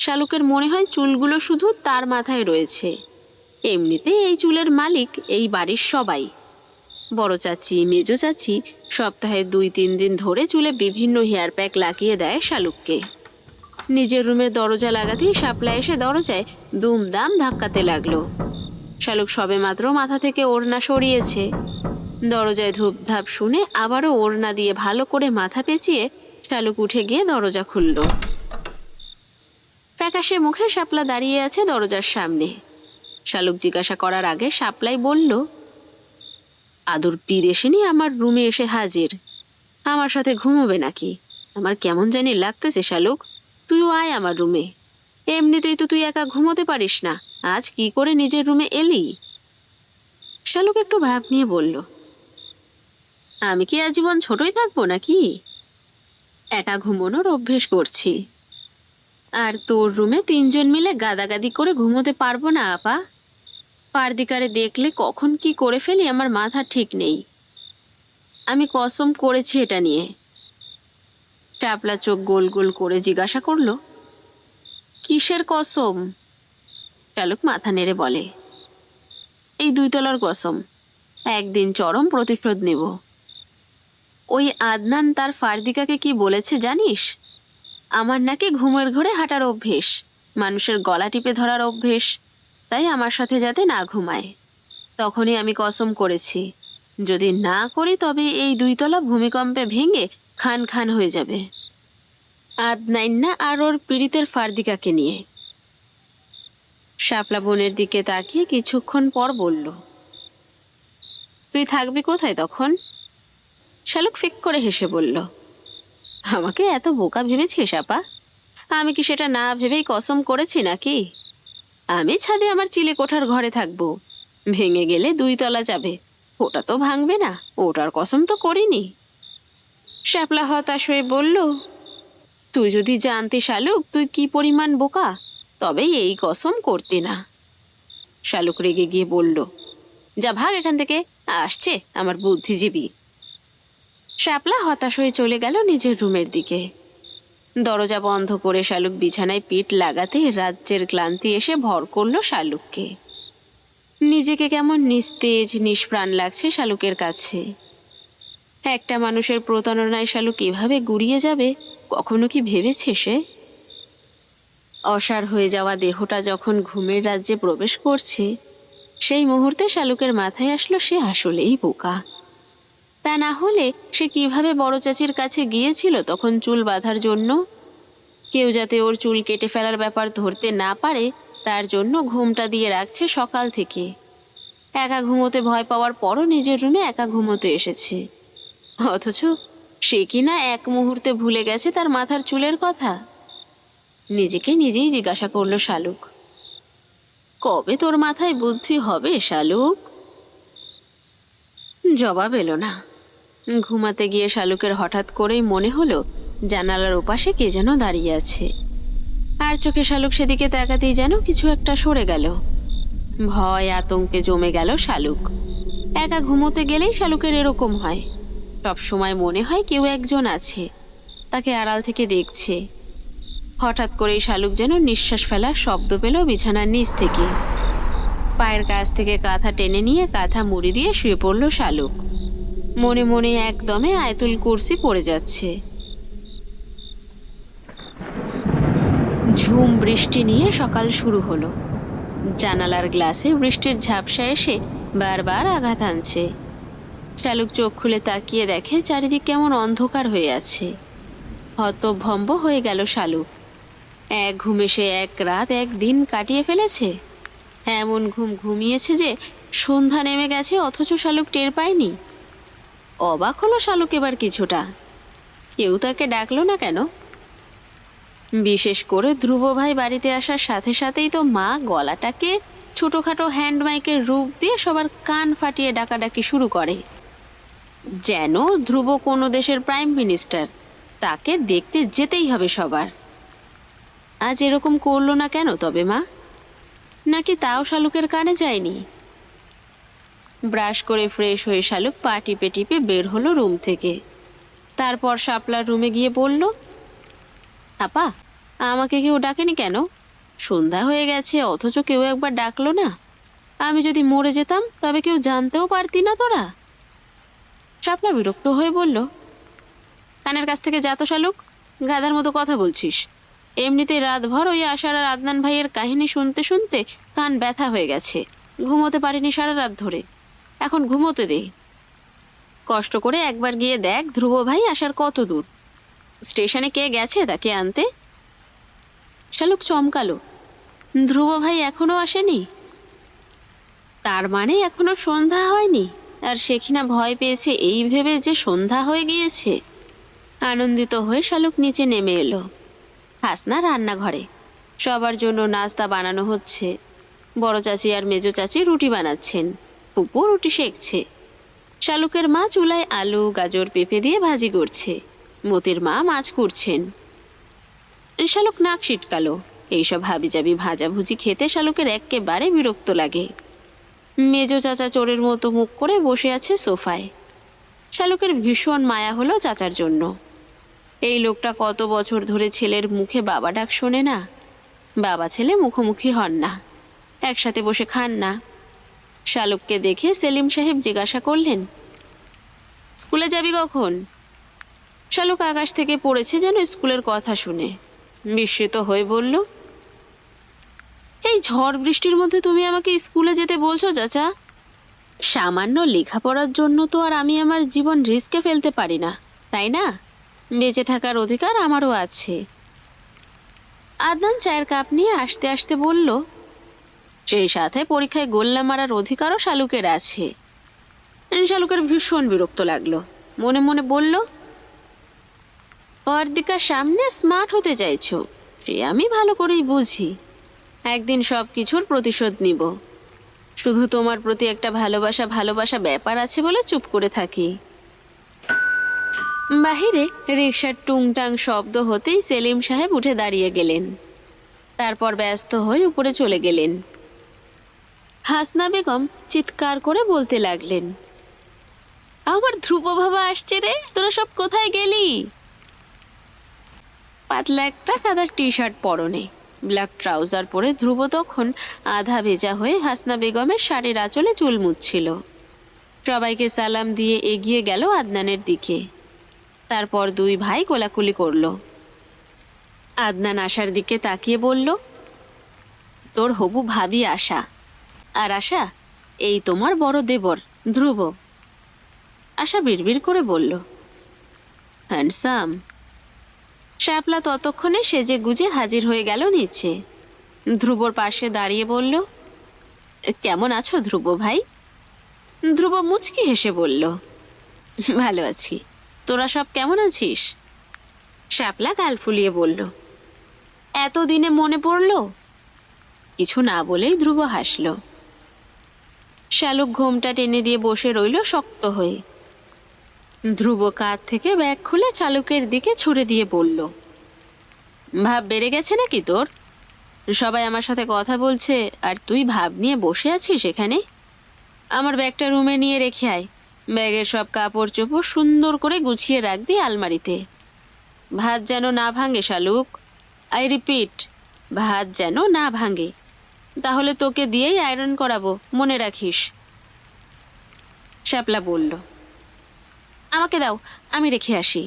শালুকের মনে হয় চুলগুলো শুধু তার মাথায় রয়েছে। এমনিতে এই চুলের মালিক এই বাড়ির সবাই। বড় চাচি, মেজো চাচি সপ্তাহে 2-3 দিন ধরে চুলে বিভিন্ন হেয়ার প্যাক লাগিয়ে দেয় শালুককে। নিজের রুমে দরজা লাগাতেই শাপলা এসে দরজায় দুমদাম ধাক্কাতে লাগলো। শালুক সবেমাত্র মাথা থেকে ওড়না সরিয়েছে। দরজায় ধূপধাপ শুনে আবারও ওড়না দিয়ে ভালো করে মাথা পেঁচিয়ে শালুক উঠে গিয়ে দরজা খুলল। ফ্যাকাশে মুখে শাপলা দাঁড়িয়ে আছে দরজার সামনে। শালুক জিজ্ঞাসা করার আগে শাপলাই বলল, আদর বিদেশিনী আমার রুমে এসে হাজির, আমার সাথে ঘুমোবে নাকি? আমার কেমন জানি লাগতেছে শালুক, তুইও আয় আমার রুমে। এমনিতেই তো তুই একা ঘুমোতে পারিস না, আজ কি করে নিজের রুমে এলি? শালুক একটু ভাব নিয়ে বলল, আমি কি আজীবন ছোটই থাকবো নাকি? একা ঘুমোনোর অভ্যেস করছি। আর তোর রুমে 3 জন মিলে গাদাগাদি করে ঘুমোতে পারবো না আপা। পারদিকারে দেখলে কখন কি করে ফেলি আমার মাথা ঠিক নেই। আমি কসম করেছি এটা নিয়ে। শাপলা চোখ গোল গোল করে জিজ্ঞাসা করলো, কিসের কসম? শালুক মাথা নেড়ে বলে, এই 2 তলার কসম। একদিন চরম প্রতিশোধ নেব। ওই আদনান তার ফার্দিকাকে কি বলেছে জানিস? আমার নাকি ঘুমের ঘোরে হাঁটার অভ্যেস, মানুষের গলা টিপে ধরার অভ্যেস, তাই আমার সাথে যাতে না ঘুমায়। তখনই আমি কসম করেছি, যদি না করি তবে এই 2 তলা ভূমিকম্পে ভেঙে খান খান হয়ে যাবে। আদনাইন্না আর ওর পীড়িতের ফার্দিকাকে নিয়ে। শাপলা বোনের দিকে তাকিয়ে কিছুক্ষণ পর বলল, তুই থাকবি কোথায় তখন? শালুক ফিক করে হেসে বলল, আমাকে এত বোকা ভেবেছিস আপা? আমি কি সেটা না ভেবেই কসম করেছি নাকি? আমি ছাদে আমার চিলে কোঠার ঘরে থাকবো। ভেঙে গেলে 2 তলা যাবে, ওটা তো ভাঙবে না, ওটার কসম তো করিনি। শাপলা হতাশ হয়ে বলল, তুই যদি জানতি শালুক তুই কি পরিমাণ বোকা, তবে এই কসম করতি না। শালুক রেগে গিয়ে বলল, যা ভাগ এখান থেকে, আসছে আমার বুদ্ধিজীবী। শাপলা হতাশ হয়ে চলে গেল নিজের রুমের দিকে। দরজা বন্ধ করে শালুক বিছানায় পিঠ লাগাতে রাজ্যের ক্লান্তি এসে ভর করল শালুককে। নিজেকে কেমন নিস্তেজ নিষ্প্রাণ লাগছে শালুকের কাছে। একটা মানুষের প্রতারণায় শালুক এভাবে গুড়িয়ে যাবে কখনো কি ভেবেছে সে? অসাড় হয়ে যাওয়া দেহটা যখন ঘুমের রাজ্যে প্রবেশ করছে, সেই মুহূর্তে শালুকের মাথায় আসলো সে আসলেই বোকা। তা না হলে সে কিভাবে বড় চাচির কাছে গিয়েছিল তখন চুল বাঁধার জন্য? কেউ যাতে ওর চুল কেটে ফেলার ব্যাপার ধরতে না পারে তার জন্য ঘুমটা দিয়ে রাখছে সকাল থেকে। একা ঘুমোতে ভয় পাওয়ার পরও নিজের রুমে একা ঘুমোতে এসেছে, অথচ সে কিনা এক মুহূর্তে ভুলে গেছে তার মাথার চুলের কথা। নিজেকে নিজেই জিজ্ঞাসা করলো শালুক, কবে তোর মাথায় বুদ্ধি হবে শালুক? জবাব এলো না। ঘুমাতে গিয়ে শালুকের হঠাৎ করেই মনে হলো জানালার ওপাশে কে যেন দাঁড়িয়ে আছে। আর চোখে শালুক সেদিকে তাকাতেই যেন কিছু একটা সরে গেল। ভয় আতঙ্কে জমে গেল শালুক। একা ঘুমোতে গেলেই শালুকের এরকম হয়, সব সময় মনে হয় কেউ একজন আছে, তাকে আড়াল থেকে দেখছে। হঠাৎ করেই শালুক যেন নিঃশ্বাস ফেলার শব্দ পেল বিছানার নিচ থেকে। পায়ের কাছ থেকে কাঁথা টেনে নিয়ে কাঁথা মুড়ি দিয়ে শুয়ে পড়ল শালুক। মনে মনে একদমে আয়াতুল কুরসি পড়ে যাচ্ছে। ঝুম বৃষ্টি নিয়ে সকাল শুরু হলো। জানালার গ্লাসে বৃষ্টির ঝাপসা এসে বারবার আঘাত আনছে। শালুক চোখ খুলে তাকিয়ে দেখে চারিদিক কেমন অন্ধকার হয়ে আছে। হতভম্ব হয়ে গেল শালুক। এক ঘুমে সে এক রাত এক দিন কাটিয়ে ফেলেছে। এমন ঘুম ঘুমিয়েছে যে সন্ধ্যা নেমে গেছে, অথচ শালুক টের পায়নি। অবাক হলো শালুক এবার কিছুটা। কেউ তাকে ডাকলো না কেন? বিশেষ করে ধ্রুব ভাই বাড়িতে আসার সাথে সাথেই তো মা গলাটাকে ছোটোখাটো হ্যান্ড মাইকের রূপ দিয়ে সবার কান ফাটিয়ে ডাকাডাকি শুরু করে, যেন ধ্রুব কোনো দেশের প্রাইম মিনিস্টার, তাকে দেখতে যেতেই হবে সবার। আজ এরকম করলো না কেন তবে মা? নাকি তাও শালুকের কানে যায়নি? ব্রাশ করে ফ্রেশ হয়ে শালুক পা টিপে টিপে বের হলো রুম থেকে। তারপর শাপলার রুমে গিয়ে বলল, আপা, আমাকে কেউ ডাকেনি কেন? সন্ধ্যা হয়ে গেছে, অথচ কেউ একবার ডাকলো না। আমি যদি মরে যেতাম তবে কেউ জানতেও পারতি না তোরা? শাপলা বিরক্ত হয়ে বলল, কানের কাছ থেকে যা তো শালুক, গাধার মতো কথা বলছিস। এমনিতেই রাতভর ওই আশার আর আদনান ভাইয়ের কাহিনী শুনতে শুনতে কান ব্যথা হয়ে গেছে, ঘুমোতে পারিনি সারা রাত ধরে। এখন ঘুমোতে দে। কষ্ট করে একবার গিয়ে দেখ ধ্রুব ভাই আসার কত দূর। স্টেশনে কে গেছে তাকে আনতে? শালুক চমকালো, ধ্রুব ভাই এখনো আসেনি? তার মানে এখনো সন্ধ্যা হয়নি, আর সে কিনা ভয় পেয়েছে এই ভেবে যে সন্ধ্যা হয়ে গিয়েছে। আনন্দিত হয়ে শালুক নিচে নেমে এলো। হাসনা রান্নাঘরে সবার জন্য নাস্তা বানানো হচ্ছে। বড় চাচি আর মেজো চাচি রুটি বানাচ্ছেন, পুপু রুটি সেঁকছে। শালুকের মা চুলায় আলু গাজর পেঁপে দিয়ে ভাজি করছে, মতির মা মাছ কুড়ছেন। শালুক নাক সিটকালো। এইসব হাবিজাবি ভাজাভুজি খেতে শালুকের এক্কেবারে বিরক্ত লাগে। মেজো চাচা চোরের মতো মুখ করে বসে আছে সোফায়। শালুকের ভীষণ মায়া হলো চাচার জন্য। এই লোকটা কত বছর ধরে ছেলের মুখে বাবা ডাক শোনে না। বাবা ছেলে মুখোমুখি হন না, একসাথে বসে খান না। শালুককে দেখে সেলিম সাহেব জিজ্ঞাসা করলেন, স্কুলে যাবি কখন? শালুক আকাশ থেকে পড়েছে যেন স্কুলের কথা শুনে। বিস্মিত হয়ে বলল, এই ঝড় বৃষ্টির মধ্যে তুমি আমাকে স্কুলে যেতে বলছো চাচা? সামান্য লেখাপড়ার জন্য তো আর আমি আমার জীবন রিস্কে ফেলতে পারি না, তাই না? বেঁচে থাকার অধিকার আমারও আছে। আদনান চায়ের কাপ নিয়ে আসতে আসতে বলল, সেই সাথে পরীক্ষায় গোল্লা মারার অধিকারও শালুকের আছে। শালুকের ভীষণ বিরক্ত লাগলো। মনে মনে বলল, পর্দিকার সামনে স্মার্ট হতে চাইছো, সে আমি ভালো করেই বুঝি। একদিন সব কিছুর প্রতিশোধ নিব। শুধু তোমার প্রতি একটা ভালোবাসা ব্যাপার আছে বলে চুপ করে থাকি। বাহিরে রিকশার টুংটাং শব্দ হতেই সেলিম সাহেব উঠে দাঁড়িয়ে গেলেন। তারপর ব্যস্ত হয়ে উপরে চলে গেলেন। হাসনা বেগম চিৎকার করে বলতে লাগলেন, আমার ধ্রুব বাবা আসছে রে, তোরা সব কোথায় গেলি? পাতলা একটা কাদা টি শার্ট পরনে, ব্ল্যাক ট্রাউজার পরে ধ্রুব তখন আধা ভেজা হয়ে হাসনা বেগমের শাড়ির আঁচলে চুল মুছছিল। সবাইকে সালাম দিয়ে এগিয়ে গেল আদনানের দিকে। তারপর দুই ভাই কোলাকুলি করল। আদনান আশার দিকে তাকিয়ে বলল, তোর হবু ভাবি আশা, আর আশা এই তোমার বড় দেবর ধ্রুব। আশা বিড়বিড় করে বলল, হ্যান্ডসাম। শ্যাপলা ততক্ষণে সেজে গুজে হাজির হয়ে গেল নিচে। ধ্রুবর পাশে দাঁড়িয়ে বলল, কেমন আছো ধ্রুব ভাই? ধ্রুব মুচকি হেসে বলল, ভালো আছি, তোরা সব কেমন আছিস? শ্যাপলা গাল ফুলিয়ে বলল, এতদিনে মনে পড়ল? কিছু না বলেই ধ্রুব হাসল। শালুক ঘোমটা টেনে দিয়ে বসে রইল শক্ত হয়ে। ধ্রুব কাঁধ থেকে ব্যাগ খুলে শালুকের দিকে ছুড়ে দিয়ে বলল, ভাব বেড়ে গেছে নাকি তোর? সবাই আমার সাথে কথা বলছে আর তুই ভাব নিয়ে বসে আছিস এখানে? আমার ব্যাগটা রুমে নিয়ে রেখে আয়। ব্যাগের সব কাপড় চোপড় সুন্দর করে গুছিয়ে রাখবি আলমারিতে। ভাত যেন না ভাঙে শালুক, আই রিপিট, ভাত যেন না ভাঙে। তাহলে তোকে দিয়েই আয়রন করাবো, মনে রাখিস। শ্যাপলা বলল, আমাকে দাও, আমি রেখে আসি।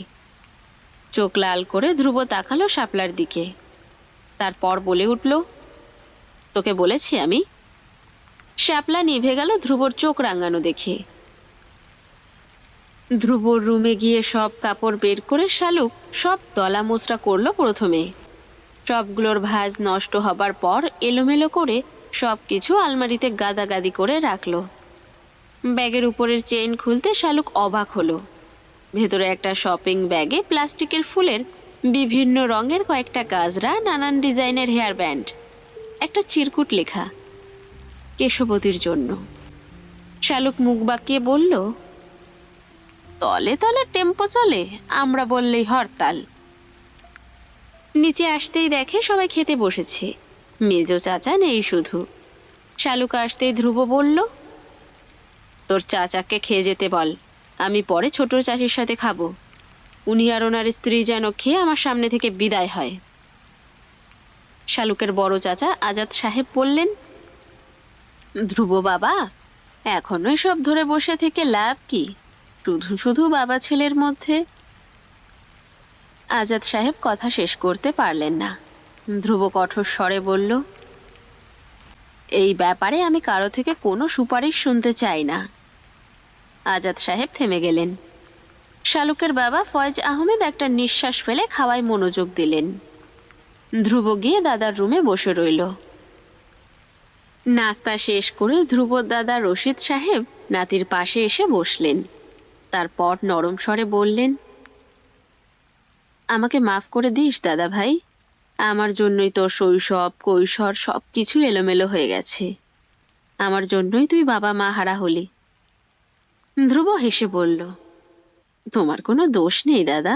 চোখ লাল করে ধ্রুব তাকালো শ্যাপলার দিকে। তারপর বলে উঠল, তোকে বলেছি আমি। শ্যাপলা নিভে গেল ধ্রুবর চোখ রাঙানো দেখে। ধ্রুবর রুমে গিয়ে সব কাপড় বের করে শালুক সব দলা মোচড়া করলো প্রথমে। সবগুলোর ভাঁজ নষ্ট হবার পর এলোমেলো করে সব কিছু আলমারিতে গাদাগাদি করে রাখলো। ব্যাগের উপরের চেইন খুলতে শালুক অবাক হলো। ভেতরে একটা শপিং ব্যাগে প্লাস্টিকের ফুলের বিভিন্ন রঙের কয়েকটা গাজরা, নানান ডিজাইনের হেয়ার ব্যান্ড, একটা চিরকুট লেখা, কেশবতীর জন্য। শালুক মুখ বাঁকিয়ে বলল, তলে তলে টেম্পো চলে, আমরা বললেই হরতাল। নিচে আসতেই দেখে সবাই খেতে বসেছে, মেজো চাচা নেই শুধু। শালুক আসতেই ধ্রুব বলল, তোর চাচাকে খেয়ে যেতে বল, আমি পরে ছোট চাচির সাথে খাবো। উনি আর ওনার স্ত্রী যেন খেয়ে আমার সামনে থেকে বিদায় হয়। শালুকের বড় চাচা আজাদ সাহেব বললেন, ধ্রুব বাবা, এখনো এসব ধরে বসে থেকে লাভ কি? শুধু শুধু বাবা ছেলের মধ্যে। আজাদ সাহেব কথা শেষ করতে পারলেন না। ধ্রুব কঠোর স্বরে বলল, এই ব্যাপারে আমি কারো থেকে কোনো সুপারিশ শুনতে চাই না। আজাদ সাহেব থেমে গেলেন। শালুকের বাবা ফয়েজ আহমেদ একটা নিঃশ্বাস ফেলে খাওয়ায় মনোযোগ দিলেন। ধ্রুব গিয়ে দাদার রুমে বসে রইল। নাস্তা শেষ করে ধ্রুবর দাদা রশিদ সাহেব নাতির পাশে এসে বসলেন। তারপর নরম স্বরে বললেন, আমাকে মাফ করে দিস দাদা ভাই, আমার জন্যই তোর শৈশব কৈশোর সব কিছু এলোমেলো হয়ে গেছে। আমার জন্যই তুই বাবা মা হারা হলি। ধ্রুব হেসে বলল, তোমার কোনো দোষ নেই দাদা,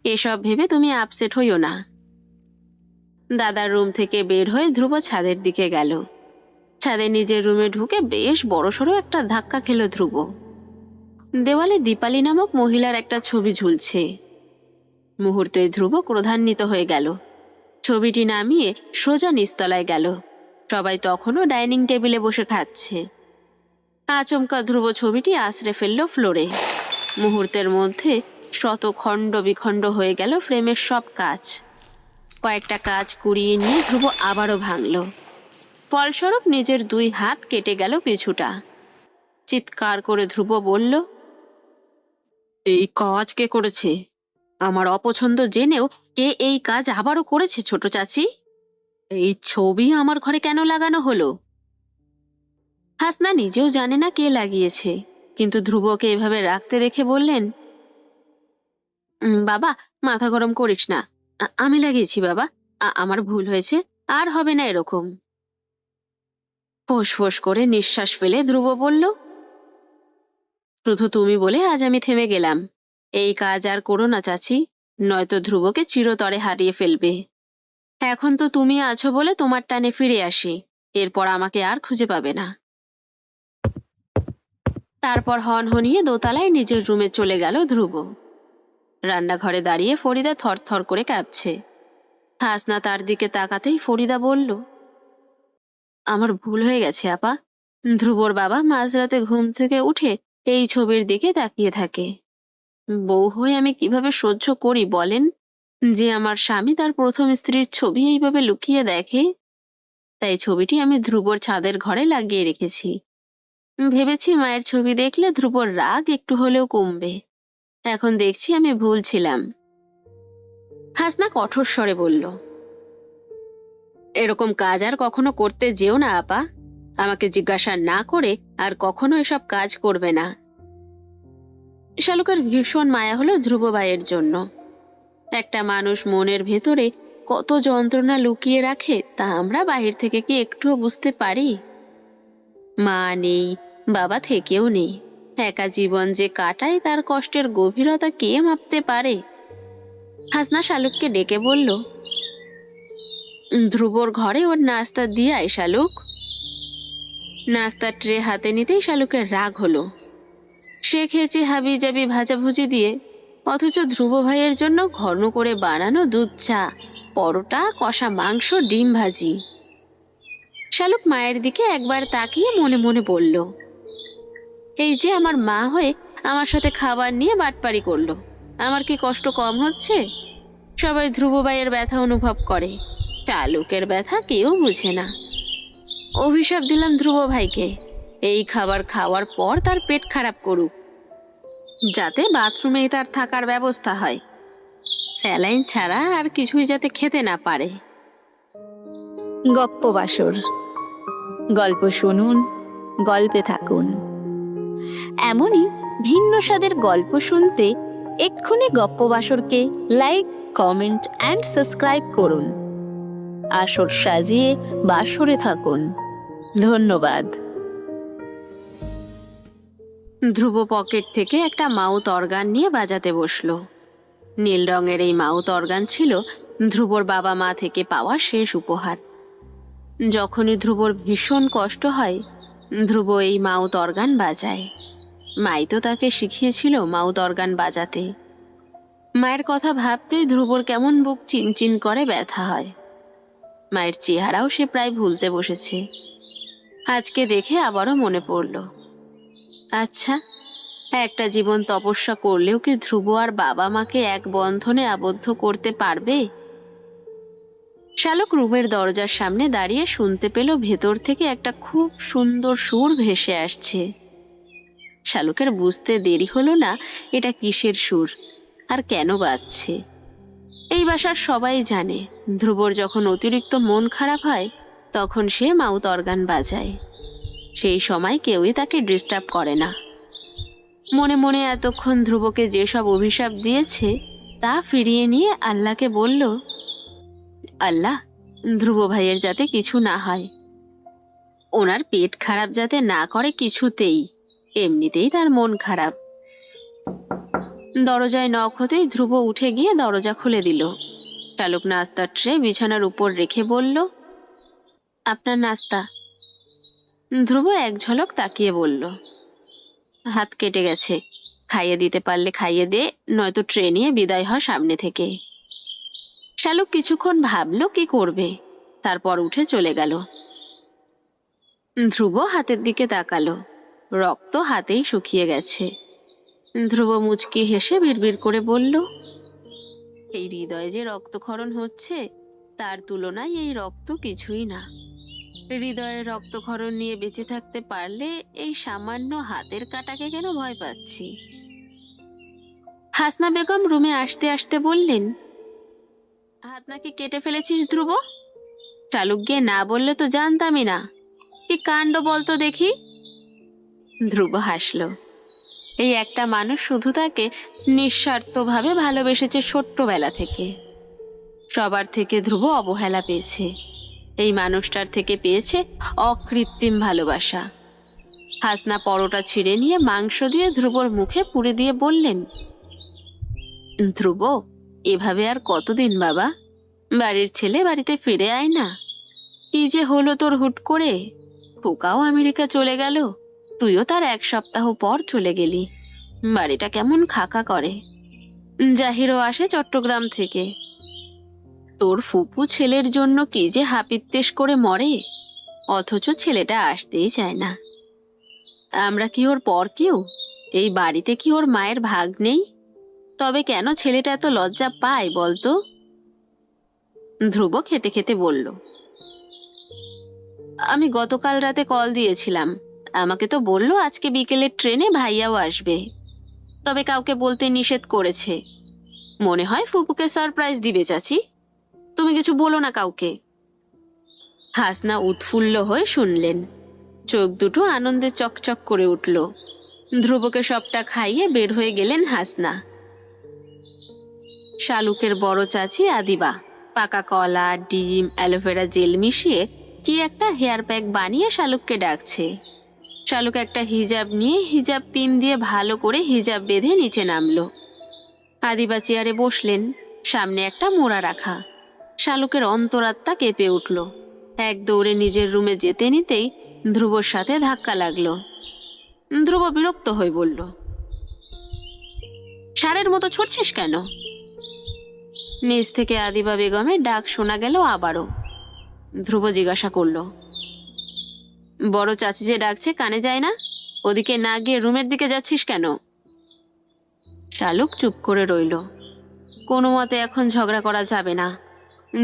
এসব ভেবে তুমি আপসেট হইও না। দাদার রুম থেকে বের হয়ে ধ্রুব ছাদের দিকে গেল। ছাদে নিজের রুমে ঢুকে বেশ বড়সড় একটা ধাক্কা খেল ধ্রুব। দেওয়ালে দীপালি নামক মহিলার একটা ছবি ঝুলছে। মুহূর্তে ধ্রুব ক্রোধান্বিত হয়ে গেল। ছবিটি নামিয়ে সোজা নিচতলায় গেল। সবাই তখনও ডাইনিং টেবিলে বসে খাচ্ছে। আচমকা ধ্রুব ছবিটি আছড়ে ফেলল ফ্লোরে। মুহূর্তের মধ্যে শত খণ্ড বিখণ্ড হয়ে গেল ফ্রেমের সব কাচ। কয়েকটা কাচ কুড়িয়ে নিয়ে ধ্রুব আবারও ভাঙল। ফলস্বরূপ নিজের 2 হাত কেটে গেল কিছুটা। চিৎকার করে ধ্রুব বলল, এই কাজ কে করেছে? আমার অপছন্দ জেনেও কে এই কাজ আবারও করেছে ছোট চাচি? এই ছবি আমার ঘরে কেন লাগানো হলো? হাসনা নিজেও জানে না কে লাগিয়েছে, কিন্তু ধ্রুবকে এভাবে রাখতে দেখে বললেন, বাবা মাথা গরম করিস না, আমি লাগিয়েছি বাবা, আমার ভুল হয়েছে, আর হবে না এরকম। ফোঁস করে নিঃশ্বাস ফেলে ধ্রুব বলল, শুধু তুমি বলে আজ আমি থেমে গেলাম। এই কাজ আর করো না চাচি, নয়তো ধ্রুবকে চিরতরে হারিয়ে ফেলবে। এখন তো তুমি আছো বলে তোমার টানে ফিরে আসি, এরপর আমাকে আর খুঁজে পাবে না। তারপর হনহনিয়ে দোতলায় নিজের রুমে চলে গেল ধ্রুব। রান্নাঘরে দাঁড়িয়ে ফরিদা থরথর করে কাঁপছে। হাসনা তার দিকে তাকাতেই ফরিদা বলল, আমার ভুল হয়ে গেছে আপা। ধ্রুবর বাবা মাঝরাতে ঘুম থেকে উঠে এই ছবির দিকে তাকিয়ে থাকে। বউ হয়ে আমি কিভাবে সহ্য করি বলেন, যে আমার স্বামী তার প্রথম স্ত্রীর ছবি এইভাবে লুকিয়ে দেখে? তাই ছবিটি আমি ধ্রুবর ছাদের ঘরে লাগিয়ে রেখেছি। ভেবেছি মায়ের ছবি দেখলে ধ্রুবর রাগ একটু হলেও কমবে। এখন দেখছি আমি ভুল ছিলাম। হাসনা কঠোর স্বরে বলল, এরকম কাজ আর কখনো করতে যেও না আপা। আমাকে জিজ্ঞাসা না করে আর কখনো এসব কাজ করবে না। শালুকের ভীষণ মায়া হলো ধ্রুব ভাইয়ের জন্য। একটা মানুষ মনের ভেতরে কত যন্ত্রণা লুকিয়ে রাখে তা আমরা বাহির থেকে কি একটুও বুঝতে পারি? মা নেই, বাবা থেকেও নেই, একা জীবন যে কাটায় তার কষ্টের গভীরতা কে মাপতে পারে? হাসনা শালুককে ডেকে বলল, ধ্রুবর ঘরে ওর নাস্তা দিয়ে আয় শালুক। নাস্তার ট্রে হাতে নিতেই শালুকের রাগ হলো। সে খেয়েছে হাবিজাবি ভাজাভুজি দিয়ে, অথচ ধ্রুব ভাইয়ের জন্য ঘন করে বানানো দুধ চা, পরোটা, কষা মাংস, ডিম ভাজি। শালুক মায়ের দিকে একবার তাকিয়ে মনে মনে বলল, এই যে আমার মা হয়ে আমার সাথে খাবার নিয়ে বাটপারি করলো, আমার কি কষ্ট কম হচ্ছে? সবাই ধ্রুব ভাইয়ের ব্যথা অনুভব করে, শালুকের ব্যথা কেউ বুঝে না। অভিশাপ দিলাম ধ্রুব ভাইকে, এই খাবার খাওয়ার পর তার পেট খারাপ করুক, যাতে বাথরুমেই তার থাকার ব্যবস্থা হয়, স্যালাইন ছাড়া আর কিছুই যাতে খেতে না পারে। গপ্পবাসর। গল্প শুনুন, গল্পে থাকুন। এমনই ভিন্ন স্বাদের গল্প শুনতে এক্ষুনি গপ্পবাসরকে লাইক, কমেন্ট অ্যান্ড সাবস্ক্রাইব করুন। আসর সাজিয়ে বাসরে থাকুন। ধন্যবাদ। ধ্রুব পকেট থেকে একটা মাউথ অর্গান নিয়ে বাজাতে বসলো। নীল রঙের এই মাউথ অর্গান ছিল ধ্রুবর বাবা মা থেকে পাওয়া শেষ উপহার। যখনই ধ্রুবর ভীষণ কষ্ট হয়, ধ্রুব এই মাউথ অর্গান বাজায়। মাই তো তাকে শিখিয়েছিল মাউথ অর্গান বাজাতে। মায়ের কথা ভাবতেই ধ্রুবর কেমন বুক চিনচিন করে ব্যথা হয়। মায়ের চেহারাও সে প্রায় ভুলতে বসেছে। আজকে দেখে আবারও মনে পড়ল, আচ্ছা, একটা জীবন তপস্যা করলেও কি ধ্রুব আর বাবা মাকে এক বন্ধনে আবদ্ধ করতে পারবে? শালুক রুমের দরজার সামনে দাঁড়িয়ে শুনতে পেল ভেতর থেকে একটা খুব সুন্দর সুর ভেসে আসছে। শালুকের বুঝতে দেরি হলো না এটা কিসের সুর আর কেন বাজছে। এই বাসার সবাই জানে ধ্রুবর যখন অতিরিক্ত মন খারাপ হয় তখন সে মাউথ অর্গান বাজায়। সেই সময় কেউই তাকে ডিস্টার্ব করে না। মনে মনে এতক্ষণ ধ্রুবকে যেসব অভিশাপ দিয়েছে তা ফিরিয়ে নিয়ে আল্লাহকে বলল, আল্লাহ, ধ্রুব ভাইয়ের যাতে কিছু না হয়, ওনার পেট খারাপ যাতে না করে কিছুতেই, এমনিতেই তার মন খারাপ। দরজায় নখ হতেই ধ্রুব উঠে গিয়ে দরজা খুলে দিল। শালুক নাস্তার ট্রে বিছানার উপর রেখে বলল, আপনার নাস্তা। ধ্রুব এক ঝলক তাকিয়ে বলল, হাত কেটে গেছে, খাইয়ে দিতে পারলে খাইয়ে দে, নয়তো ট্রে নিয়ে বিদায় হয় সামনে থেকে। শালুক কিছুক্ষণ ভাবল কি করবে, তারপর উঠে চলে গেল। ধ্রুব হাতের দিকে তাকালো, রক্ত হাতেই শুকিয়ে গেছে। ধ্রুব মুচকি হেসে বিড়বিড় করে বলল, এই হৃদয়ে যে রক্তক্ষরণ হচ্ছে তার তুলনায় এই রক্ত কিছুই না। হৃদয়ের রক্তক্ষরণ নিয়ে বেঁচে থাকতে পারলে এই সামান্য হাতের কাটাকে কেন ভয় পাচ্ছি? হাসনা বেগম রুমে আসতে আসতে বললেন, হাত নাকি কেটে ফেলেছিস ধ্রুব? শালুক গিয়ে না বললে তো জানতামই না, কি কাণ্ড বলতো দেখি। ধ্রুব হাসল। এই একটা মানুষ শুধু তাকে নিঃস্বার্থভাবে ভালোবেসেছে ছোট্টবেলা থেকে। সবার থেকে ধ্রুব অবহেলা পেয়েছে, এই মানুষটার থেকে পেয়েছে অকৃত্রিম ভালোবাসা। হাসনা পরোটা ছিঁড়ে নিয়ে মাংস দিয়ে ধ্রুবর মুখে পুরে দিয়ে বললেন, ধ্রুব, এভাবে আর কতদিন বাবা? বাড়ির ছেলে বাড়িতে ফিরে আয় না। কি যে হলো তোর হুট করে? খোকাও আমেরিকা চলে গেল, তুইও তার এক সপ্তাহ পর চলে গেলি। বাড়িটা কেমন খাকা করে। জাহিরও আসে চট্টগ্রাম থেকে। তোর ফুপু ছেলের জন্য কি যে হাপিত্তেশ করে মরে, অথচ ছেলেটা আসতেই চায় না। আমরা কি ওর পর কেউ? এই বাড়িতে কি ওর মায়ের ভাগ নেই? তবে কেন ছেলেটা এত লজ্জা পায় বলতো? ধ্রুব খেতে খেতে বলল, আমি গতকাল রাতে কল দিয়েছিলাম, আমাকে তো বললো আজকে বিকেলের ট্রেনে ভাইয়াও আসবে, তবে কাউকে বলতে নিষেধ করেছে। মনে হয় ফুপুকে সারপ্রাইজ দিবে চাচি, তুমি কিছু বলো না কাউকে। হাসনা উৎফুল্ল হয়ে শুনলেন, চোখ দুটো আনন্দে চকচক করে উঠল। ধ্রুবকে সবটা খাইয়ে বের হয়ে গেলেন হাসনা। শালুকের বড় চাচি আদিবা পাকা কলা, ডিম, অ্যালোভেরা জেল মিশিয়ে কি একটা হেয়ার প্যাক বানিয়ে শালুককে ডাকছে। শালুক একটা হিজাব নিয়ে হিজাব পিন দিয়ে ভালো করে হিজাব বেঁধে নিচে নামলো। আদিবা চেয়ারে বসলেন, সামনে একটা মোড়া রাখা। শালুকের অন্তরাত্মা কেঁপে উঠল। এক দৌড়ে নিজের রুমে যেতে নিতেই ধ্রুবর সাথে ধাক্কা লাগলো। ধ্রুব বিরক্ত হয়ে বলল, ষাঁড়ের মতো ছুটছিস কেন? নিচ থেকে আদিবা বেগমের ডাক শোনা গেল আবারও। ধ্রুব জিজ্ঞাসা করল, বড় চাচি যে ডাকছে কানে যায় না? ওদিকে না গিয়ে রুমের দিকে যাচ্ছিস কেন? শালুক চুপ করে রইল। কোনো মতে এখন ঝগড়া করা যাবে না।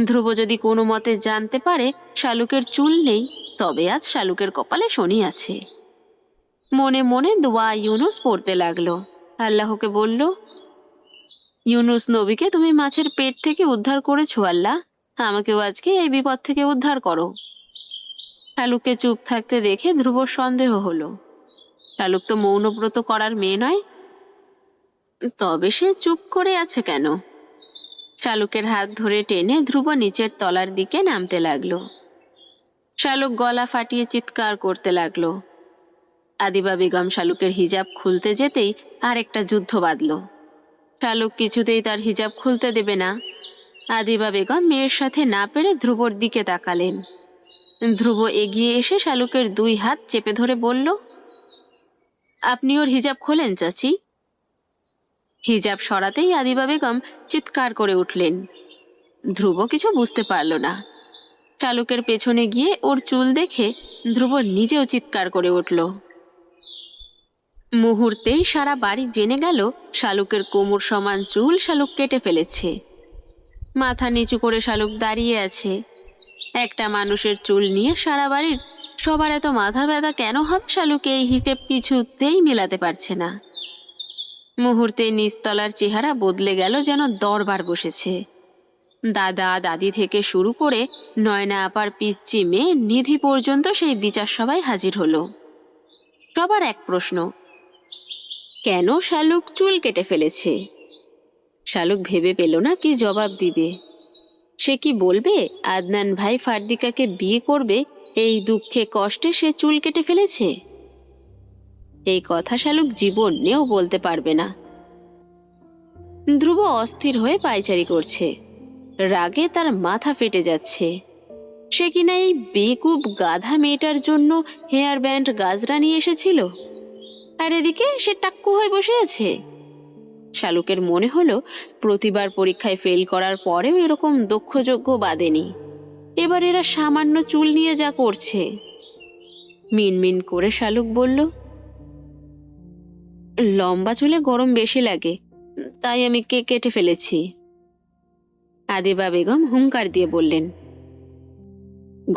ধ্রুব যদি কোনো মতে জানতে পারে শালুকের চুল নেই, তবে আজ শালুকের কপালে শনি আছে। মনে মনে দোয়া ইউনুস পড়তে লাগলো। আল্লাহকে বলল, ইউনুস নবীকে তুমি মাছের পেট থেকে উদ্ধার করেছো আল্লাহ, আমাকেও আজকে এই বিপদ থেকে উদ্ধার করো। শালুককে চুপ থাকতে দেখে ধ্রুবর সন্দেহ হলো। শালুক তো মৌনব্রত করার মেয়ে নয়, তবে সে চুপ করে আছে কেন? শালুকের হাত ধরে টেনে ধ্রুব নিচের তলার দিকে নামতে লাগলো। শালুক গলা ফাটিয়ে চিৎকার করতে লাগলো। আদিবা বেগম শালুকের হিজাব খুলতে যেতেই আরেকটা যুদ্ধ বাঁধল। শালুক কিছুতেই তার হিজাব খুলতে দেবে না। আদিবা বেগম মেয়ের সাথে না পেরে ধ্রুবর দিকে তাকালেন। ধ্রুব এগিয়ে এসে শালুকের দুই হাত চেপে ধরে বলল, আপনি ওর হিজাব খোলেন চাচি। হিজাব সরাতেই আদিবা বেগম চিৎকার করে উঠলেন। ধ্রুব কিছু বুঝতে পারল না। শালুকের পেছনে গিয়ে ওর চুল দেখে ধ্রুব নিজেও চিৎকার করে উঠল। মুহূর্তেই সারা বাড়ি জেনে গেল শালুকের কোমর সমান চুল শালুক কেটে ফেলেছে। মাথা নিচু করে শালুক দাঁড়িয়ে আছে। একটা মানুষের চুল নিয়ে সারা বাড়ির সবার এত মাথা ব্যথা কেন হবে শালুক এই হিসেব কিছুতেই মেলাতে পারছে না। মুহূর্তে নিচতলার চেহারা বদলে গেল, যেন দরবার বসেছে। দাদা দাদি থেকে শুরু করে নয়না আপার পিচ্চি মেয়ে নিধি পর্যন্ত সেই বিচার সভায় হাজির হলো। সবার এক প্রশ্ন, কেন শালুক চুল কেটে ফেলেছে? শালুক ভেবে পেল না কি জবাব দিবে। সে কি বলবে আদনান ভাই ফারদিকাকে বিয়ে করবে এই দুঃখে কষ্টে সে চুল কেটে ফেলেছে? এই কথা শালুক জীবনেও বলতে পারবে না। ধ্রুব অস্থির হয়ে পায়চারি করছে। রাগে তার মাথা ফেটে যাচ্ছে। সে কিনা এই বেকুব গাধা মেয়েটার জন্য হেয়ার ব্যান্ড গাজরা নিয়ে এসেছিল, আর এদিকে সে টাক্কু হয়ে বসে আছে। শালুকের মনে হলো প্রতিবার পরীক্ষায় ফেল করার পরেও এরকম দক্ষযোগ্য বাদেনি। এবার এরা সামান্য চুল নিয়ে যা করছে। মিনমিন করে শালুক বলল, লম্বা চুলে গরম বেশি লাগে, তাই আমি কেটে ফেলেছি। আদিবা বেগম হুঙ্কার দিয়ে বললেন,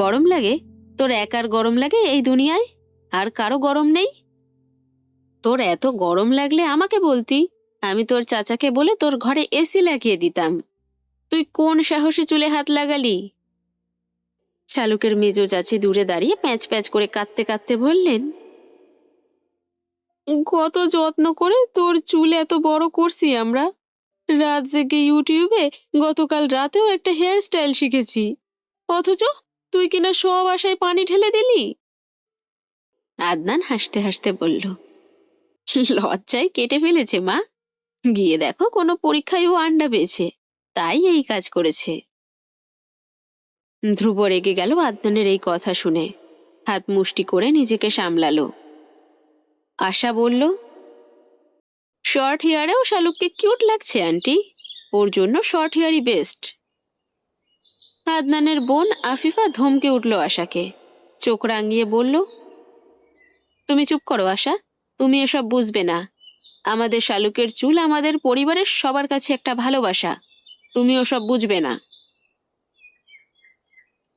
গরম লাগে? তোর একার গরম লাগে এই দুনিয়ায়? আর কারো গরম নেই? তোর এত গরম লাগলে আমাকে বলতি, আমি তোর চাচাকে বলে তোর ঘরে এসি লাগিয়ে দিতাম। তুই কোন সাহসে চুলে হাত লাগালি? শালুকের মেজো চাচি দূরে দাঁড়িয়ে প্যাঁচ প্যাঁচ করে কাঁদতে কাঁদতে বললেন, কত যত্ন করে তোর চুল এত বড় করছি আমরা। রাত জেগে ইউটিউবে গতকাল রাতেও একটা হেয়ার স্টাইল শিখেছি, অথচ তুই কিনা সব আশায় পানি ঢেলে দিলি। আদনান হাসতে হাসতে বলল, লজ্জায় কেটে ফেলেছে মা। গিয়ে দেখো কোনো পরীক্ষায় ও আন্ডা পেয়েছে, তাই এই কাজ করেছে। ধ্রুব রেগে গেল আদনানের এই কথা শুনে। হাত মুষ্টি করে নিজেকে সামলালো। আশা বলল, শর্ট হেয়ারেও শালুককে কিউট লাগছে আন্টি, ওর জন্য শর্ট হেয়ারই বেস্ট। আদনানের বোন আফিফা ধমকে উঠল আশাকে। চোখ রাঙিয়ে বলল, তুমি চুপ করো আশা, তুমি এসব বুঝবে না। আমাদের শালুকের চুল আমাদের পরিবারের সবার কাছে একটা ভালোবাসা, তুমি ওসব বুঝবে না।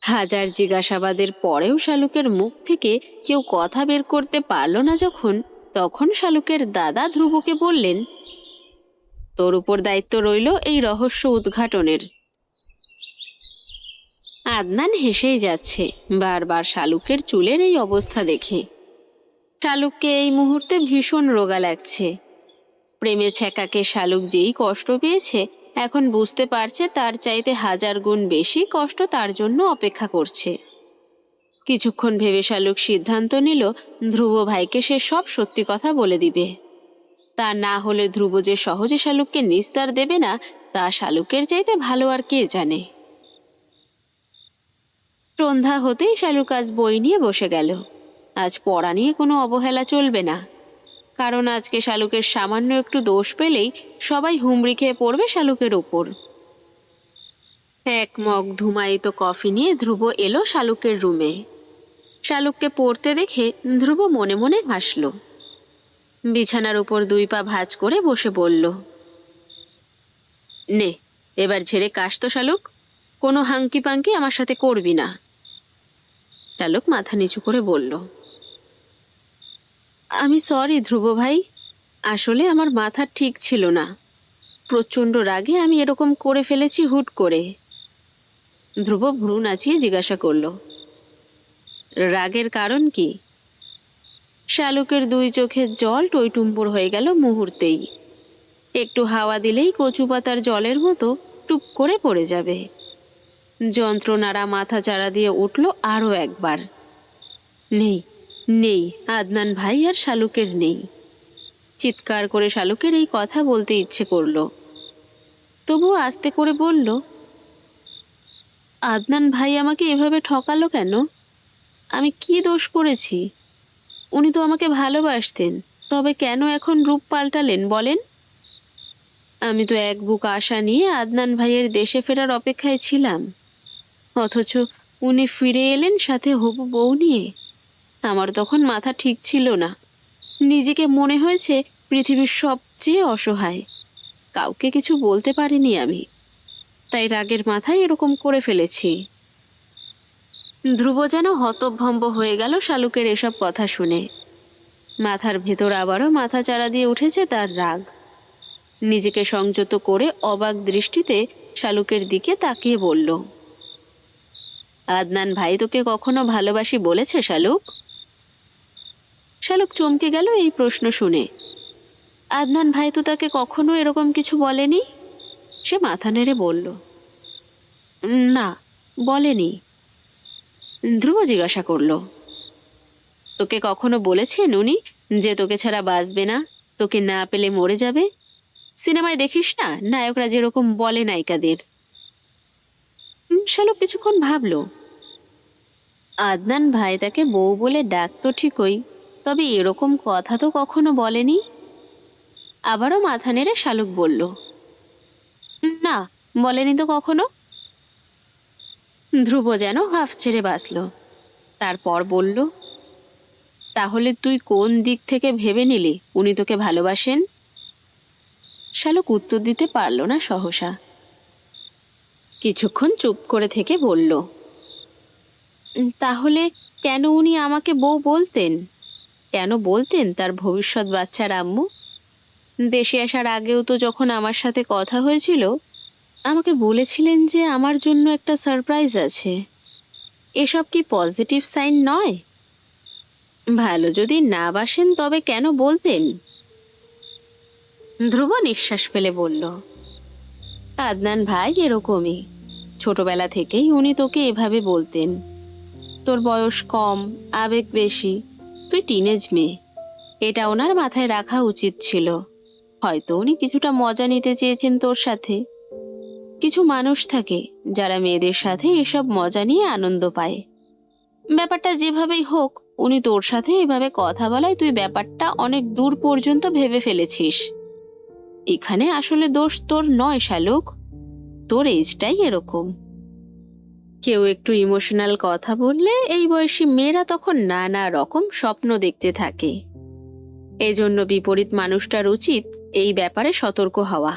হাজার জিজ্ঞাসাবাদের পরেও শালুকের মুখ থেকে কেউ কথা বের করতে পারল না যখন, তখন শালুকের দাদা ধ্রুবকে বললেন, তোর উপর দায়িত্ব রইল এই রহস্য উদ্ঘাটনের। আদনান হেসেই যাচ্ছে বারবার শালুকের চুলের এই অবস্থা দেখে। শালুককে এই মুহূর্তে ভীষণ রোগা লাগছে। প্রেমে ছ্যাঁকাকে শালুক যেই কষ্ট পেয়েছে এখন বুঝতে পারছে তার চাইতে 1000 গুণ বেশি কষ্ট তার জন্য অপেক্ষা করছে। কিছুক্ষণ ভেবে শালুক সিদ্ধান্ত নিল ধ্রুব ভাইকে সে সব সত্যি কথা বলে দিবে। তা না হলে ধ্রুব যে সহজে শালুককে নিস্তার দেবে না তা শালুকের চাইতে ভালো আর কে জানে। সন্ধ্যা হতেই শালুক আজ বই নিয়ে বসে গেল। আজ পড়া নিয়ে কোনো অবহেলা চলবে না, কারণ আজকে শালুকের সামান্য একটু দোষ পেলেই সবাই হুমড়ি খেয়ে পড়বে শালুকের ওপর। এক মগ ধুমায়িত কফি নিয়ে ধ্রুব এলো শালুকের রুমে। শালুককে পড়তে দেখে ধ্রুব মনে মনে হাসল। বিছানার উপর 2 পা ভাঁজ করে বসে বলল, নে এবার ঝেড়ে কাশ তো শালুক, কোনো হাঙ্কি পাঙ্কি আমার সাথে করবি না। শালুক মাথা নিচু করে বলল, আমি সরি ধ্রুব ভাই, আসলে আমার মাথা ঠিক ছিল না, প্রচণ্ড রাগে আমি এরকম করে ফেলেছি হুট করে। ধ্রুব ভ্রু নাচিয়ে জিজ্ঞাসা করল, রাগের কারণ কি? শালুকের 2 চোখের জল টইটুম্বুর হয়ে গেল মুহূর্তেই। একটু হাওয়া দিলেই কচু পাতার জলের মতো টুপ করে পড়ে যাবে। যন্ত্রণারা মাথা চাড়া দিয়ে উঠল আরও একবার। নেই নেই, আদনান ভাই আর শালুকের নেই। চিৎকার করে শালুকের এই কথা বলতে ইচ্ছে করল, তবুও আস্তে করে বলল, আদনান ভাই আমাকে এভাবে ঠকালো কেন? আমি কি দোষ করেছি? উনি তো আমাকে ভালোবাসতেন, তবে কেন এখন রূপ পাল্টালেন বলেন? আমি তো এক বুক আশা নিয়ে আদনান ভাইয়ের দেশে ফেরার অপেক্ষায় ছিলাম, অথচ উনি ফিরে এলেন সাথে হবু বউ নিয়ে। আমার তখন মাথা ঠিক ছিল না, নিজেকে মনে হয়েছে পৃথিবীর সবচেয়ে অসহায়। কাউকে কিছু বলতে পারিনি আমি, তাই রাগের মাথায় এরকম করে ফেলেছি। ধ্রুব যেন হতভম্ব হয়ে গেল শালুকের এসব কথা শুনে। মাথার ভেতর আবারও মাথা চাড়া দিয়ে উঠেছে তার রাগ। নিজেকে সংযত করে অবাক দৃষ্টিতে শালুকের দিকে তাকিয়ে বলল, আদনান ভাই তোকে কখনো ভালোবাসি বলেছে শালুক? শালুক চমকে গেল এই প্রশ্ন শুনে। আদনান ভাই তো তাকে কখনো এরকম কিছু বলেনি। সে মাথা নেড়ে বলল, না, বলেনি। ধ্রুব জিজ্ঞাসা করল, তোকে কখনো বলেছেন উনি যে তোকে ছাড়া বাঁচবে না, তোকে না পেলে মরে যাবে? সিনেমায় দেখিস না নায়করা যেরকম বলে নায়িকাদের। শালুক কিছুক্ষণ ভাবল। আদনান ভাই তাকে বউ বলে ডাকতো ঠিকই, তবে এরকম কথা তো কখনো বলেনি। আবারও মাথা নেড়ে শালুক বলল, না, বলেনি তো কখনো। ধ্রুব যেন হাফ ছেড়ে বাঁচল। তারপর বলল, তাহলে তুই কোন দিক থেকে ভেবে নিলি উনি তোকে ভালোবাসেন? শালুক উত্তর দিতে পারল না সহসা। কিছুক্ষণ চুপ করে থেকে বলল, তাহলে কেন উনি আমাকে বউ বলতেন? কেন বলতেন তার ভবিষ্যৎ বাচ্চার আম্মু? দেশে আসার আগেও তো যখন আমার সাথে কথা হয়েছিল আমাকে বলেছিলেন যে আমার জন্য একটা সারপ্রাইজ আছে। এসব কি পজিটিভ সাইন নয়? ভালো যদি না বাসেন তবে কেন বলতেন? ধ্রুব নিঃশ্বাস ফেলে বলল, আদনান ভাই এরকমই, ছোটবেলা থেকেই উনি তোকে এভাবে বলতেন। তোর বয়স কম, আবেগ বেশি, তুই টিনেজ মেয়ে, এটা ওনার মাথায় রাখা উচিত ছিল। হয়তো উনি কিছুটা মজা নিতে চেয়েছেন তোর সাথে। কিছু মানুষ থাকে যারা মেয়েদের সাথে এসব মজা নিয়ে আনন্দ পায়। ব্যাপারটা যেভাবেই হোক, উনি তোর সাথে এভাবে কথা বলায় তুই ব্যাপারটা অনেক দূর পর্যন্ত ভেবে ফেলেছিস। এখানে আসলে দোষ তোর নয় শালুক, তোর এজটাই এরকম। কেউ একটু ইমোশনাল কথা বললে এই বয়সী মেয়েরা তখন নানা রকম স্বপ্ন দেখতে থাকে। এজন্য বিপরীত মানুষটার উচিত এই ব্যাপারে সতর্ক হওয়া।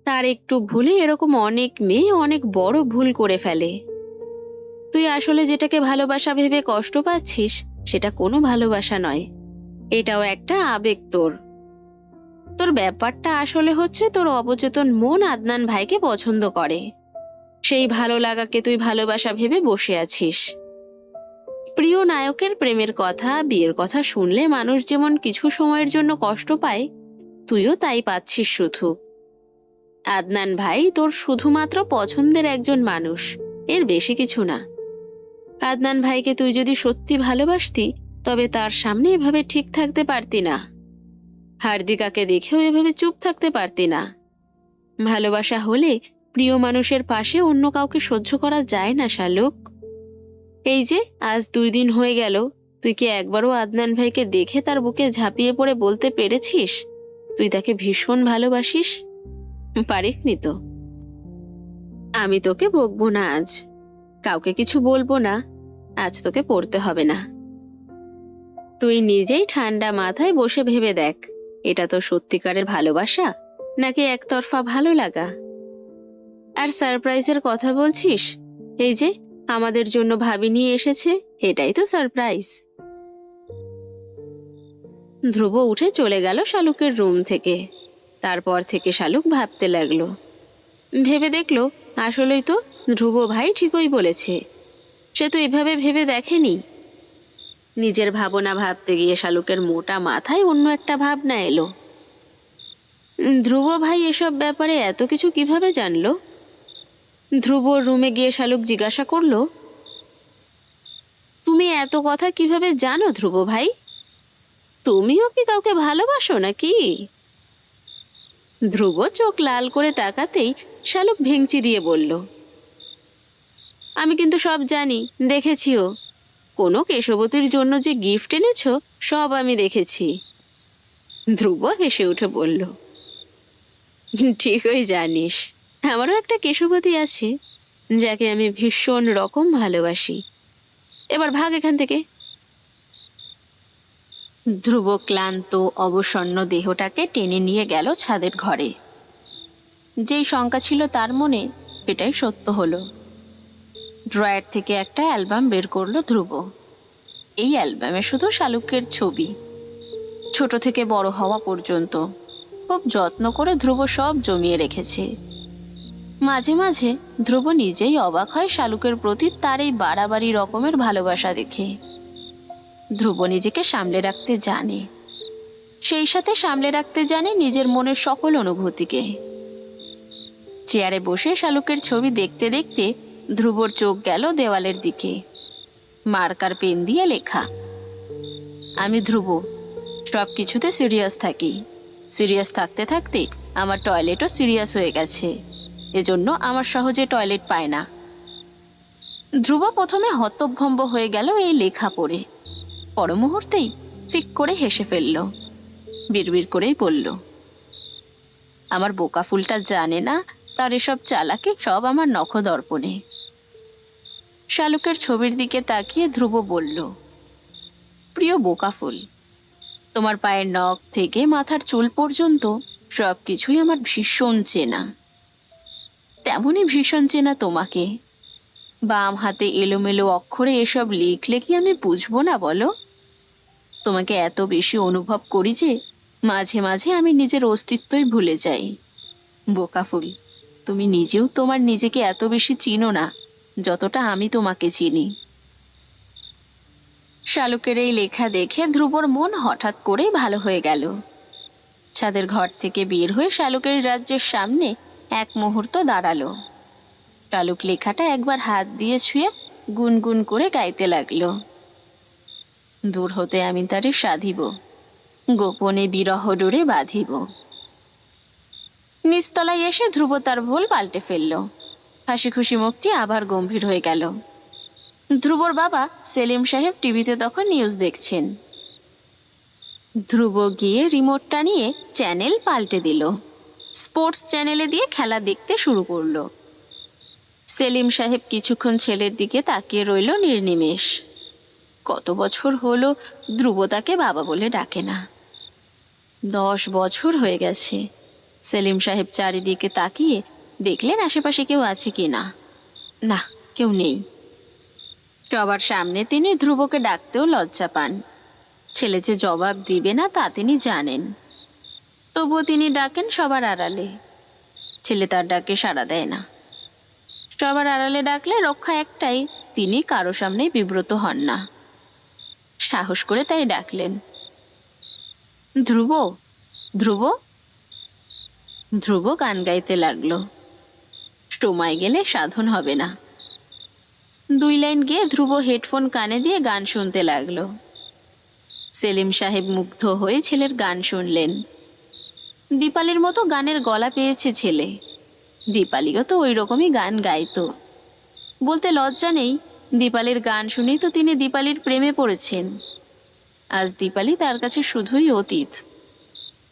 তার একটু ভুলে এরকম অনেক মেয়ে অনেক বড় ভুল করে ফেলে। তুই আসলে যেটাকে ভালোবাসা ভেবে কষ্ট পাচ্ছিস সেটা কোনো ভালোবাসা নয়, এটাও একটা আবেগ। তোর ব্যাপারটা আসলে হচ্ছে তোর অবচেতন মন আদনান ভাইকে পছন্দ করে। সেই ভালো লাগাকে তুই ভালোবাসা ভেবে বসে আছিস। প্রিয় নায়কের প্রেমের কথা, বিয়ের কথা শুনলে মানুষ যেমন কিছু সময়ের জন্য কষ্ট পায়, তুইও তাই পাচ্ছিস শুধু। আদনান ভাই তোর শুধুমাত্র পছন্দের একজন মানুষ, এর বেশি কিছু না। আদনান ভাইকে তুই যদি সত্যি ভালোবাসতি তবে তার সামনে এভাবে ঠিক থাকতে পারতি না। হার্দিকাকে দেখেও এভাবে চুপ থাকতে পারতি না। ভালোবাসা হলে প্রিয় মানুষের পাশে অন্য কাউকে সহ্য করা যায় না শালুক। এই যে আজ 2 দিন হয়ে গেল, তুই কি একবারও আদনান ভাইকে দেখে তার বুকে ঝাঁপিয়ে পড়ে বলতে পেরেছিস তুই তাকে ভীষণ ভালোবাসিস? পারিসনি তো। আমি তোকে বকবো না আজ, কাউকে কিছু বলবো না। আজ তোকে পড়তে হবে না। তুই নিজেই ঠান্ডা মাথায় বসে ভেবে দেখ, এটা তো সত্যিকারের ভালোবাসা নাকি একতরফা ভালো লাগা? আর সারপ্রাইজের কথা বলছিস, এই যে আমাদের জন্য ভাবি নিয়ে এসেছে, এটাই তো সারপ্রাইজ। ধ্রুব উঠে চলে গেল শালুকের রুম থেকে। তারপর থেকে শালুক ভাবতে লাগলো। ভেবে দেখলো আসলেই তো ধ্রুব ভাই ঠিকই বলেছে। সে তো এভাবে ভেবে দেখেনি। নিজের ভাবনা ভাবতে গিয়ে শালুকের মোটা মাথায় অন্য একটা ভাবনা এলো। ধ্রুব ভাই এসব ব্যাপারে এত কিছু কিভাবে জানলো? ধ্রুবর রুমে গিয়ে শালুক জিজ্ঞাসা করলো, তুমি এত কথা কিভাবে জানো ধ্রুব ভাই? তুমিও কি কাউকে ভালোবাসো নাকি? ধ্রুব চোখ লাল করে তাকাতেই শালুক ভেঙচি দিয়ে বলল, আমি কিন্তু সব জানি, দেখেছিও। কোনো কেশবতীর জন্য যে গিফট এনেছো সব আমি দেখেছি। ধ্রুব হেসে উঠে বলল, ঠিকই জানিস, আমারও একটা কেশবতী আছে যাকে আমি ভীষণ রকম ভালোবাসি। এবার ভাগ এখান থেকে। ধ্রুব ক্লান্ত অবসন্ন দেহটাকে টেনে নিয়ে গেল ছাদের ঘরে। যেই শঙ্কা ছিল তার মনে সেটাই সত্য হলো। ড্রয়ার থেকে একটা অ্যালবাম বের করলো ধ্রুব। এই অ্যালবামে শুধু শালুকের ছবি, ছোট থেকে বড় হওয়া পর্যন্ত খুব যত্ন করে ধ্রুব সব জমিয়ে রেখেছে। মাঝে মাঝে ধ্রুব নিজেই অবাক হয় শালুকের প্রতি তার এই বাড়াবাড়ি রকমের ভালোবাসা দেখে। ধ্রুব নিজেকে সামলে রাখতে জানে, সেই সাথে সামলে রাখতে জানে নিজের মনের সকল অনুভূতিকে। চেয়ারে বসে শালুকের ছবি দেখতে দেখতে ধ্রুবর চোখ গেল দেওয়ালের দিকে। মার্কার পেন দিয়ে লেখা, আমি ধ্রুব, সব কিছুতে সিরিয়াস থাকি। সিরিয়াস থাকতে থাকতে আমার টয়লেটও সিরিয়াস হয়ে গেছে, এজন্য আমার সহজে টয়লেট পায় না। ধ্রুব প্রথমে হতভম্ব হয়ে গেল এই লেখা পড়ে। পর মুহূর্তেই ফিক করে হেসে ফেলল। বিড়বিড় করেই বলল, আমার বোকা ফুলটা জানে না তার এসব চালাকি সব আমার নখদর্পণে। শালুকের ছবির দিকে তাকিয়ে ধ্রুব বলল, প্রিয় বোকা ফুল, তোমার পায়ের নখ থেকে মাথার চুল পর্যন্ত সব কিছুই আমার ভীষণ চেনা। তেমনই ভীষণ চেনা তোমাকে। বাম হাতে এলোমেলো অক্ষরে এসব লিখলে কি আমি বুঝবো না বলো? তোমাকে এত বেশি অনুভব করি যে মাঝে মাঝে আমি নিজের অস্তিত্বই ভুলে যাই। বোকা ফুল, তুমি নিজেও তোমার নিজেকে এত বেশি চিনো না যতটা আমি তোমাকে চিনি। শালুকের এই লেখা দেখে ধ্রুবর মন হঠাৎ করেই ভালো হয়ে গেল। ছাদের ঘর থেকে বের হয়ে শালুকের রাজ্যের সামনে এক মুহূর্ত দাঁড়ালো। শালুক লেখাটা একবার হাত দিয়ে ছুঁয়ে গুনগুন করে গাইতে লাগলো, দূর হতে আমি তারে সাধিব, গোপনে বিরহ ডোরে বাঁধিব। নিচতলায় এসে ধ্রুব তার ভুল পাল্টে ফেলল। হাসি খুশি মুখটি আবার গম্ভীর হয়ে গেল। ধ্রুবর বাবা সেলিম সাহেব টিভিতে তখন নিউজ দেখছেন। ধ্রুব গিয়ে রিমোটটা নিয়ে চ্যানেল পাল্টে দিল। স্পোর্টস চ্যানেলে দিয়ে খেলা দেখতে শুরু করলো। সেলিম সাহেব কিছুক্ষণ ছেলের দিকে তাকিয়ে রইল নির্নিমেষ। কত বছর হলো ধ্রুব তাকে বাবা বলে ডাকে না। 10 বছর হয়ে গেছে। সেলিম সাহেব চারিদিকে তাকিয়ে দেখলেন আশেপাশে কেউ আছে কি না। না, কেউ নেই। সবার সামনে তিনি ধ্রুবকে ডাকতেও লজ্জা পান। ছেলে যে জবাব দিবে না তা তিনি জানেন, তবুও তিনি ডাকেন সবার আড়ালে। ছেলে তার ডাকে সাড়া দেয় না। সবার আড়ালে ডাকলে রক্ষা একটাই, তিনি কারো সামনেই বিব্রত হন না। সাহস করে তাই ডাকলেন, ধ্রুব, ধ্রুব। ধ্রুব গান গাইতে লাগলো। সময় গেলে সাধন হবে না। 2 লাইন গিয়ে ধ্রুব হেডফোন কানে দিয়ে গান শুনতে লাগলো। সেলিম সাহেব মুগ্ধ হয়ে ছেলের গান শুনলেন। দীপালির মতো গানের গলা পেয়েছে ছেলে। দীপালিও তো ওই রকমই গান গাইতো। বলতে লজ্জা নেই, দীপালির গান শুনেই তো তিনি দীপালির প্রেমে পড়েছেন। আজ দীপালি তার কাছে শুধুই অতীত।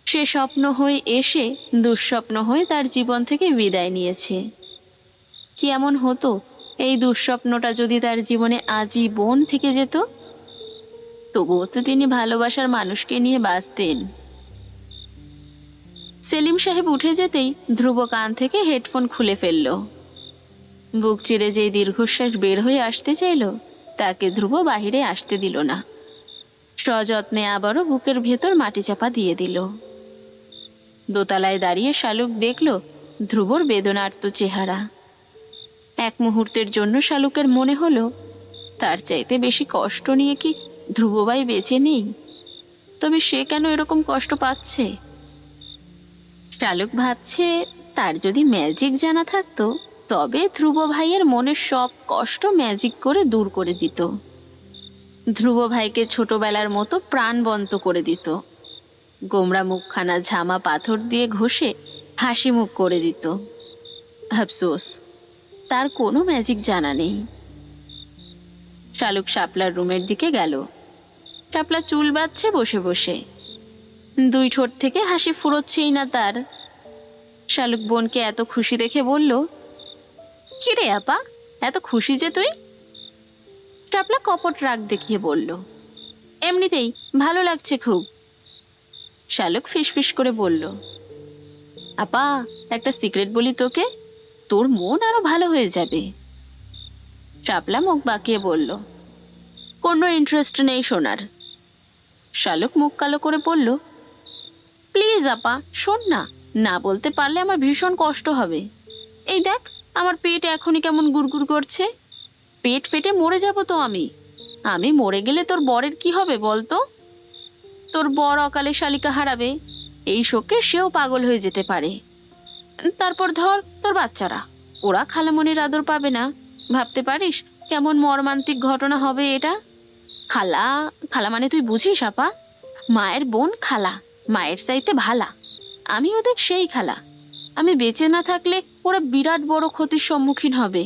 সে স্বপ্ন হয়ে এসে দুঃস্বপ্ন হয়ে তার জীবন থেকে বিদায় নিয়েছে। কি এমন হতো এই দুঃস্বপ্নটা যদি তার জীবনে আজীবন থেকে যেত? তবুও তো তিনি ভালোবাসার মানুষকে নিয়ে বাঁচতেন। সেলিম সাহেব উঠে যেতেই ধ্রুব কান থেকে হেডফোন খুলে ফেলল। বুক চিরে যেই দীর্ঘশ্বাস বের হয়ে আসতে চাইল, তাকে ধ্রুব বাহিরে আসতে দিল না। সযত্নে আবারও বুকের ভেতর মাটি চাপা দিয়ে দিল। দোতলায় দাঁড়িয়ে শালুক দেখল ধ্রুবর বেদনার্ত চেহারা। এক মুহূর্তের জন্য শালুকের মনে হলো, তার চাইতে বেশি কষ্ট নিয়ে কি ধ্রুববাই বেঁচে নেই? তবে সে কেন এরকম কষ্ট পাচ্ছে? শালুক ভাবছে, তার যদি ম্যাজিক জানা থাকতো তবে ধ্রুব ভাইয়ের মনের সব কষ্ট ম্যাজিক করে দূর করে দিত। ধ্রুব ভাইকে ছোটবেলার মতো প্রাণবন্ত করে দিত। গোমড়া মুখখানা ঝামা পাথর দিয়ে ঘষে হাসি মুখ করে দিত। আফসোস, তার কোনো ম্যাজিক জানা নেই। শালুক শাপলার রুমের দিকে গেল। শাপলা চুল বাঁধছে বসে বসে। 2 ঠোঁট থেকে হাসি ফুরোচ্ছেই না তার। শালুক বোনকে এত খুশি দেখে বলল, কি রে আপা, এত খুশি যে তুই? শাপলা কপট রাগ দেখিয়ে বলল, এমনিতেই ভালো লাগছে খুব। শালুক ফিসফিস করে বলল, আপা, একটা সিক্রেট বলি তোকে, তোর মন আরো ভালো হয়ে যাবে। শাপলা মুখ বাঁকিয়ে বলল, কোনো ইন্টারেস্ট নেই শোনার। শালুক মুখ কালো করে বলল, প্লিজ আপা শোন না, না বলতে পারলে আমার ভীষণ কষ্ট হবে। এই দেখ, আমার পেট এখনই কেমন গুড়গুড় করছে। পেট ফেটে মরে যাব তো আমি। আমি মরে গেলে তোর বরের কি হবে বলতো? তোর বর অকালে শালিকা হারাবে, এই শোকে সেও পাগল হয়ে যেতে পারে। তারপর ধর তোর বাচ্চারা, ওরা খালামণির আদর পাবে না। ভাবতে পারিস কেমন মর্মান্তিক ঘটনা হবে এটা? খালা, খালা মানে তুই বুঝিস আপা? মায়ের বোন খালা, মায়ের চাইতে ভালা। আমি ওদের সেই খালা। আমি বেঁচে না থাকলে ওরা বিরাট বড় ক্ষতির সম্মুখীন হবে।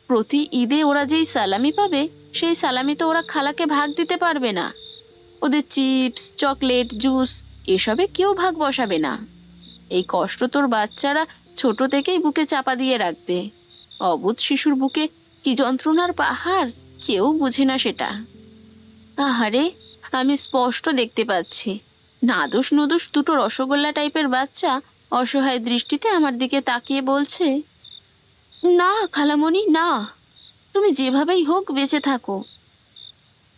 প্রতি ঈদে ওরা যেই সালামি পাবে, সেই সালামি তো ওরা খালাকে ভাগ দিতে পারবে না। ওদের চিপস, চকলেট, জুস এসবে কেউ ভাগ বসাবে না। এই কষ্ট তোর বাচ্চারা ছোট থেকেই বুকে চাপা দিয়ে রাখবে। অবুঝ শিশুর বুকে কি যন্ত্রণার পাহাড়, কেউ বুঝে না সেটা। আহারে, আমি স্পষ্ট দেখতে পাচ্ছি নাদুস নুদুস 2টো রসগোল্লা টাইপের বাচ্চা অসহায় দৃষ্টিতে আমার দিকে তাকিয়ে বলছে, না খালামণি না, তুমি যেভাবেই হোক বেঁচে থাকো।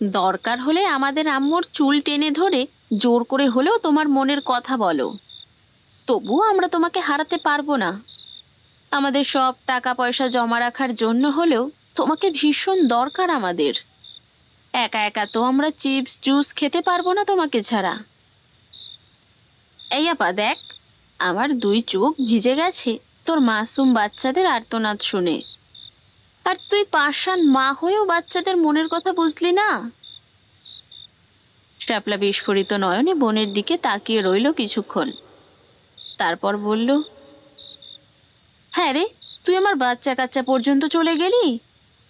দরকার হলে আমাদের আম্মুর চুল টেনে ধরে জোর করে হলেও তোমার মনের কথা বলো, তবুও আমরা তোমাকে হারাতে পারবো না। আমাদের সব টাকা পয়সা জমা রাখার জন্য হলেও তোমাকে ভীষণ দরকার আমাদের। একা একা তো আমরা চিপস জুস খেতে পারবো না তোমাকে ছাড়া। এই আপা দেখ, আমার 2 চোখ ভিজে গেছে তোর মাসুম বাচ্চাদের আর্তনাদ শুনে। আর তুই পাষাণ মা হয়েও বাচ্চাদের মনের কথা বুঝলি না। শাপলা বিস্ফোরিত নয়নে বোনের দিকে তাকিয়ে রইল কিছুক্ষণ, তারপর বলল, হ্যাঁ রে, তুই আমার বাচ্চা কাচ্চা পর্যন্ত চলে গেলি।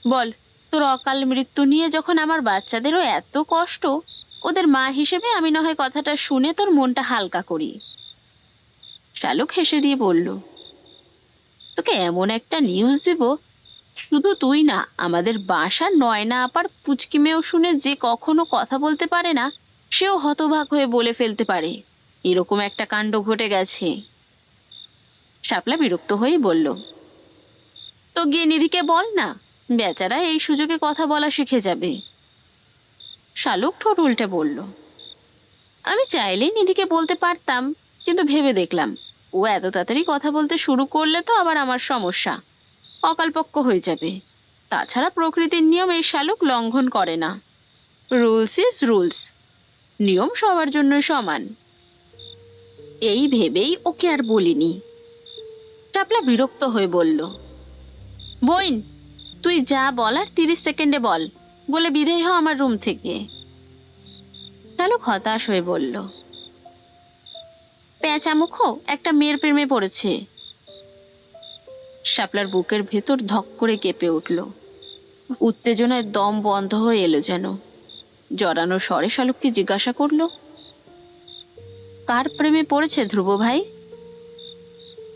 বল, তোর অকাল মৃত্যু নিয়ে যখন আমার বাচ্চাদেরও এত কষ্ট, ওদের মা হিসেবে আমি না হয় কথাটা শুনে তোর মনটা হালকা করি। শালুক হেসে দিয়ে বলল, তোকে এমন একটা নিউজ দেব, শুধু তুই না, আমাদের বাসার নয়না আপার পুচকি মেয়েও শুনে যে কখনো কথা বলতে পারে না, সেও হতবাক হয়ে বলে ফেলতে পারে এরকম একটা কাণ্ড ঘটে গেছে। শাপলা বিরক্ত হয়ে বলল, তো গিয়ে নিধিকে বল না, বেচারা এই সুযোগে কথা বলা শিখে যাবে। শালুক ঠোঁট উল্টে বলল, আমি চাইলেই নিধিকে বলতে পারতাম, কিন্তু ভেবে দেখলাম ও এত তাড়াতাড়ি কথা বলতে শুরু করলে তো আবার আমার সমস্যা, অকালপক্ষ হয়ে যাবে। তাছাড়া প্রকৃতির নিয়ম এই শালুক লঙ্ঘন করে না। রুলস ইজ রুলস, নিয়ম সবার জন্য সমান। এই ভেবেই ওকে আর বলিনি। শাপলা বিরক্ত হয়ে বলল, বোন, তুই যা বলার 30 সেকেন্ডে বল, বলে বিদায় হ আমার রুম থেকে। শালুক হতাশ হয়ে বলল, প্যাঁচামুখো একটা মেয়ের প্রেমে পড়েছে। শাপলার বুকের ভেতর ধক করে কেঁপে উঠল। উত্তেজনায় দম বন্ধ হয়ে এলো যেন। জড়ানো স্বরে শালুককে জিজ্ঞাসা করল, কার প্রেমে পড়েছে ধ্রুব ভাই?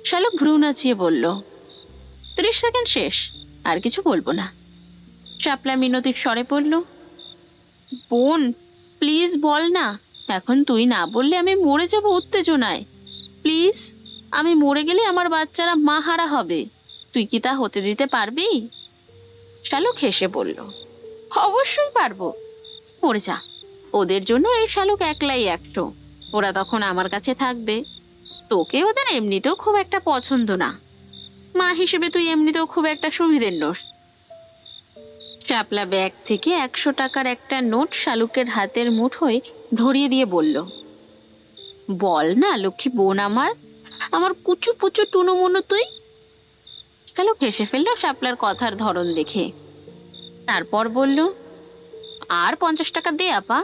শালুক ভ্রু নাচিয়ে বলল, 30 সেকেন্ড শেষ, আর কিছু বলবো না। শাপলা মিনতির স্বরে পড়ল, বোন প্লিজ বল না, এখন তুই না বললে আমি মরে যাব উত্তেজনায়। প্লিজ, আমি মরে গেলে আমার বাচ্চারা মা হারা হবে, তুই কি তা হতে দিতে পারবি? শালুক হেসে বলল, অবশ্যই পারবো, মরে যা। ওদের জন্য এই শালুক একলাই 100, ওরা তখন আমার কাছে থাকবে। তোকে ওদের এমনিতেও খুব একটা পছন্দ না, মা হিসেবে তুই এমনিতেও খুব একটা সুবিধের নোস। শাপলা ব্যাগ থেকে 100 টাকার একটা নোট শালুকের হাতের মুঠোয় ধরিয়ে দিয়ে বলল, বল না লক্ষ্মী বোন আমার, আমার কুচু পুচু টুনুমুনু তুই। শালুক হেসে ফেলল শাপলার কথার ধরন দেখে। তারপর বলল, আর 50 টাকা দে আপা।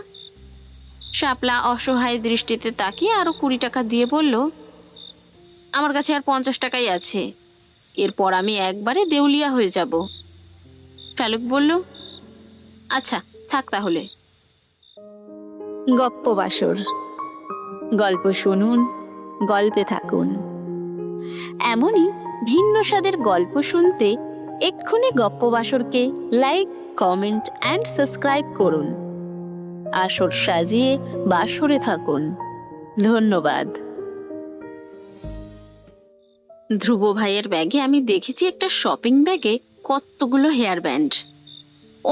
শাপলা অসহায় দৃষ্টিতে তাকিয়ে আরো 20 টাকা দিয়ে বলল, আমার কাছে আর 50 টাকাই আছে, এরপর আমি একবারে দেউলিয়া হয়ে যাব। শালুক বলল, আচ্ছা থাক তাহলে। গপ্পবাসর। গল্প শুনুন, গল্পে থাকুন। এমনই ভিন্ন স্বাদের গল্প শুনতে এক্ষুনি গপ্পবাসরকে লাইক, কমেন্ট অ্যান্ড সাবস্ক্রাইব করুন। আসর সাজিয়ে বাসরে থাকুন। ধন্যবাদ। ধ্রুব ভাইয়ের ব্যাগে আমি দেখেছি একটা শপিং ব্যাগে কতগুলো হেয়ার ব্যান্ড,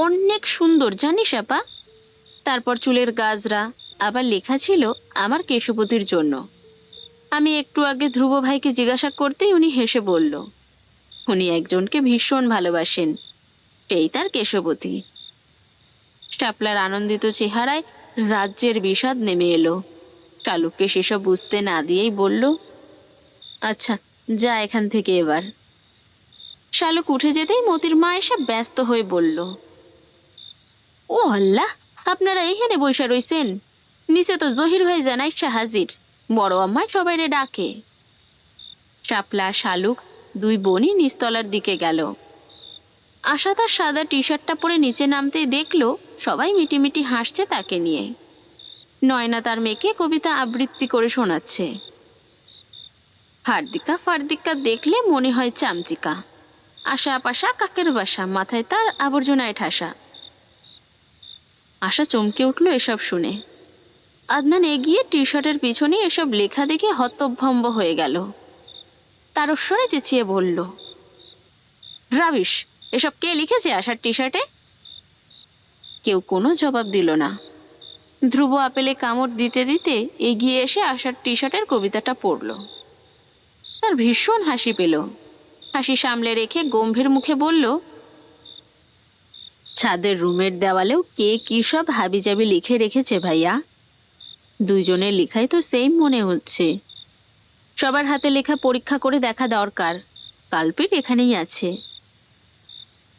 অনেক সুন্দর জানিস আপা। তারপর চুলের গাজরা, আবার লেখা ছিল আমার কেশবতীর জন্য। আমি একটু আগে ধ্রুব ভাইকে জিজ্ঞাসা করতেই উনি হেসে বলল, উনি একজনকে ভীষণ ভালোবাসেন, সেই তার কেশবতী। শাপলার আনন্দিত চেহারায় রাজ্যের বিষাদ নেমে এলো। শালুককে সেসব বুঝতে না দিয়েই বলল, আচ্ছা যা এখান থেকে এবার। শালুক উঠে যেতেই মতির মা এসে ব্যস্ত হয়ে বলল, ও আল্লাহ, আপনারা এইখানে বইসা রইছেন? নিচে তো জহির ভাই জানাইসা হাজির, বড় আম্মায় সবাইরে ডাকে। শাপলা শালুক 2 বোনই নিচতলার দিকে গেল। আশা তার সাদা টি শার্টটা পরে নিচে নামতেই দেখলো সবাই মিটিমিটি হাসছে তাকে নিয়ে। নয়না তার মেয়েকে কবিতা আবৃত্তি করে শোনাচ্ছে। হার্দিকা ফার্দিকা দেখলে মনে হয় চামচিকা, আশা পাশা কাকের বাসা, মাথায় তার আবর্জনায় ঠাসা। আশা চমকে উঠল এসব শুনে। আদনান এগিয়ে টি শার্টের পিছনে এসব লেখা দেখে হতভম্ব হয়ে গেল। তারস্বরে চেঁচিয়ে বলল, রাবিশ, এসব কে লিখেছে আশার টি শার্টে? কেউ কোনো জবাব দিল না। ধ্রুব আপেলে কামড় দিতে দিতে এগিয়ে এসে আশার টি শার্টের কবিতাটা পড়ল। তার ভীষণ হাসি পেল। হাসি সামলে রেখে গম্ভীর মুখে বলল, ছাদের রুমের দেওয়ালেও কে কি সব হাবিজাবি লিখে রেখেছে ভাইয়া, 2 জনের লেখাই তো সেম মনে হচ্ছে। সবার হাতে লেখা পরীক্ষা করে দেখা দরকার, কালপিট এখানেই আছে।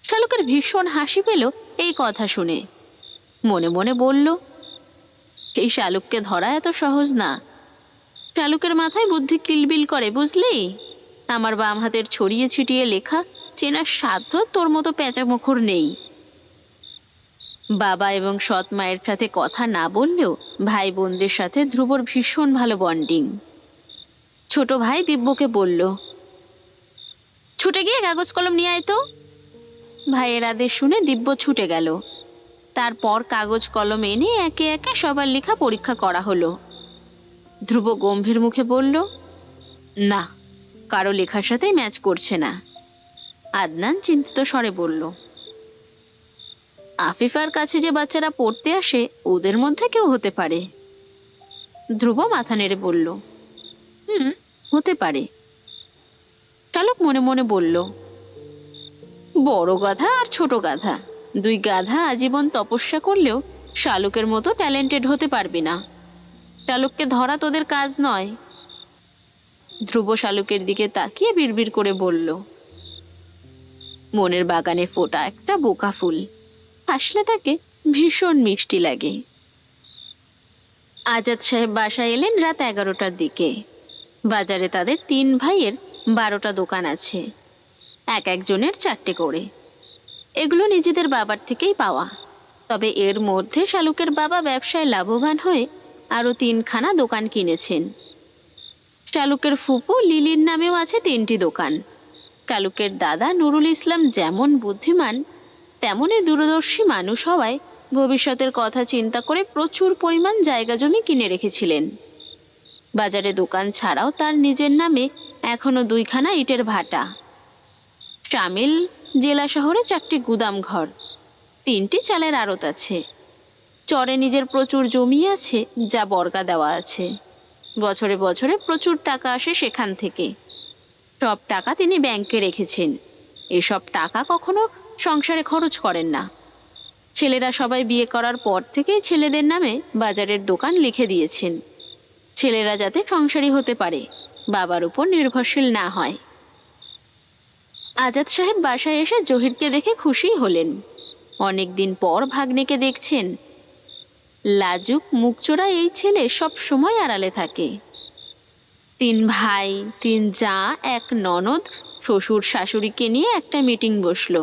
শালুকের ভীষণ হাসি পেল এই কথা শুনে। মনে মনে বলল, এই শালুককে ধরা এত সহজ না। শালুকের মাথায় বুদ্ধি কিলবিল করে বুঝলি। আমার বাম হাতের ছড়িয়ে ছিটিয়ে লেখা চেনার সাধ্য তোর মতো প্যাঁচামুখর নেই। বাবা এবং সৎ মায়ের সাথে কথা না বললেও ভাই বোনদের সাথে ধ্রুবর ভীষণ ভালো বন্ডিং। ছোট ভাই দিব্যকে বলল, ছুটে গিয়ে কাগজ কলম নিয়ে আয় তো। ভাইয়ের আদেশ শুনে দিব্য ছুটে গেল। তারপর কাগজ কলম এনে একে একে সবার লেখা পরীক্ষা করা হলো। ধ্রুব গম্ভীর মুখে বলল, না, কারো লেখার সাথে ম্যাচ করছে না। আদনান চিন্তিত স্বরে বলল, আফিফার কাছে যে বাচ্চারা পড়তে আসে ওদের মধ্যে কেউ হতে পারে। ধ্রুব মাথা নেড়ে বলল, হতে পারে। শালুক মনে মনে বলল, বড় গাধা আর ছোট গাধা, 2 গাধা আজীবন তপস্যা করলেও শালুকের মতো ট্যালেন্টেড হতে পারবি না। শালুককে ধরা তোদের কাজ নয়। ধ্রুব শালুকের দিকে তাকিয়ে বিড়বিড় করে বলল, মনের বাগানে ফোটা একটা বোকা ফুল, হাসলে তাকে ভীষণ মিষ্টি লাগে। আজাদ সাহেব বাসায় এলেন রাত 11টার দিকে। বাজারে তাদের 3 ভাইয়ের 12টা দোকান আছে, এক একজনের 4টে করে। এগুলো নিজেদের বাবার থেকেই পাওয়া। তবে এর মধ্যে শালুকের বাবা ব্যবসায় লাভবান হয়ে আরও 3খানা দোকান কিনেছেন। শালুকের ফুপু লিলির নামেও আছে 3টি দোকান। শালুকের দাদা নুরুল ইসলাম যেমন বুদ্ধিমান তেমনই দূরদর্শী মানুষ হওয়ায় ভবিষ্যতের কথা চিন্তা করে প্রচুর পরিমাণ জায়গা জমি কিনে রেখেছিলেন। বাজারে দোকান ছাড়াও তার নিজের নামে এখনো 2খানা ইটের ভাটা। শামিল জেলা শহরে 4টি গুদাম ঘর, 3টি চালের আড়ত আছে। চরে নিজের প্রচুর জমি আছে, যা বর্গা দেওয়া আছে। বছরে বছরে প্রচুর টাকা আসে সেখান থেকে। সব টাকা তিনি ব্যাংকে রেখেছেন। এসব টাকা কখনো সংসারে খরচ করেন না। ছেলেরা সবাই বিয়ে করার পর থেকেই ছেলেদের নামে বাজারের দোকান লিখে দিয়েছেন, ছেলেরা যাতে সংসারী হতে পারে, বাবার উপর নির্ভরশীল না হয়। আজাদ সাহেব বাসায় এসে জহিরকে দেখে খুশি হলেন। অনেকদিন পর ভাগ্নেকে দেখছেন। লাজুক মুখচোরা এই ছেলে সব সময় আড়ালে থাকে। 3 ভাই, 3 জা, 1 ননদ, শ্বশুর শাশুড়িকে নিয়ে একটা মিটিং বসলো।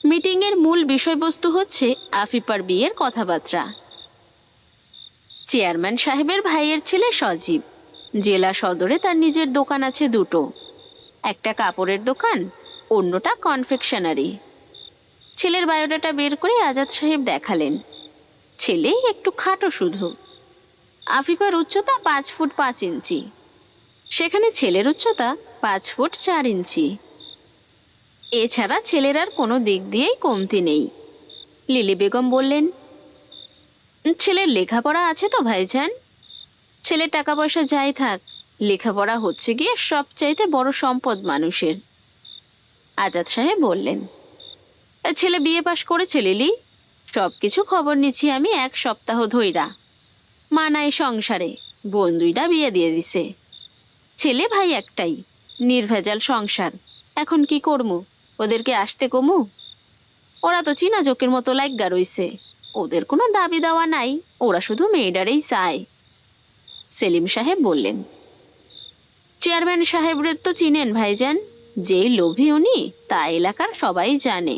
মিটিংয়ের মূল বিষয়বস্তু হচ্ছে আফিফার বিয়ের কথাবার্তা। চেয়ারম্যান সাহেবের ভাইয়ের ছেলে সজীব। জেলা সদরে তার নিজের দোকান আছে 2টো, একটা কাপড়ের দোকান, অন্যটা কনফেকশনারি। ছেলের বায়োডাটা বের করে আজাদ সাহেব দেখালেন। ছেলে একটু খাটো শুধু। আফিফার উচ্চতা 5 ফুট 5 ইঞ্চি, সেখানে ছেলের উচ্চতা 5 ফুট 4 ইঞ্চি। এছাড়া ছেলের আর কোনো দিক দিয়েই কমতি নেই। লিলি বেগম বললেন, ছেলের লেখাপড়া আছে তো ভাইজান? ছেলের টাকা পয়সা যাই থাক, লেখাপড়া হচ্ছে গিয়ে সবচাইতে বড় সম্পদ মানুষের। আজাদ সাহেব বললেন, ছেলে বিয়ে পাশ করেছে লিলি, সব কিছু খবর নিচ্ছি আমি 1 সপ্তাহ ধইরা। মা নাই সংসারে, বোন 2টা বিয়ে দিয়ে দিছে। ছেলে ভাই একটাই, নির্ভেজাল সংসার। এখন কি করমু? ওদেরকে আসতে কমু? ওরা তো চীনা জোকের মতো লাইগা রইছে, ওদের কোনো দাবি দেওয়া নাই, ওরা শুধু মেয়েডারেই চায়। সেলিম সাহেব বললেন, চেয়ারম্যান সাহেবদের তো চিনেন ভাইজান, যেই লোভী উনি তা এলাকার সবাই জানে।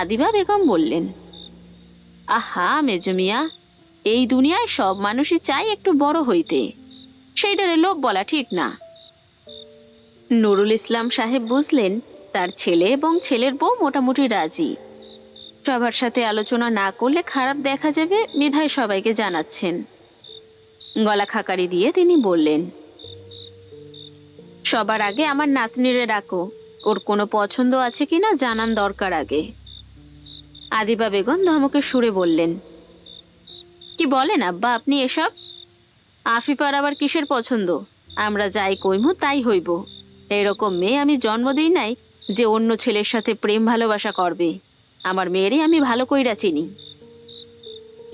আদিবা বেগম বললেন, আহা মেজো মিয়া, এই দুনিয়ায় সব মানুষই চায় একটু বড় হইতে, সেইটারে লোভ বলা ঠিক না। নুরুল ইসলাম সাহেব বুঝলেন তার ছেলে এবং ছেলের বউ মোটামুটি রাজি। সবার সাথে আলোচনা না করলে খারাপ দেখা যাবে, বিধায় সবাইকে জানাচ্ছেন। গলা খাকারি দিয়ে তিনি বললেন, সবার আগে আমার নাতনিরে ডাকো, ওর কোনো পছন্দ আছে কিনা জানান দরকার আগে। আদিবা বেগম ধমকের সুরে বললেন, কি বলেন আব্বা আপনি এসব? আফিফার আবার কিসের পছন্দ? আমরা যাই কইমু তাই হইব। এরকম মেয়ে আমি জন্ম দিই নাই যে অন্য ছেলের সাথে প্রেম ভালোবাসা করবে। আমার মেয়েরই আমি ভালো কইরা চিনি।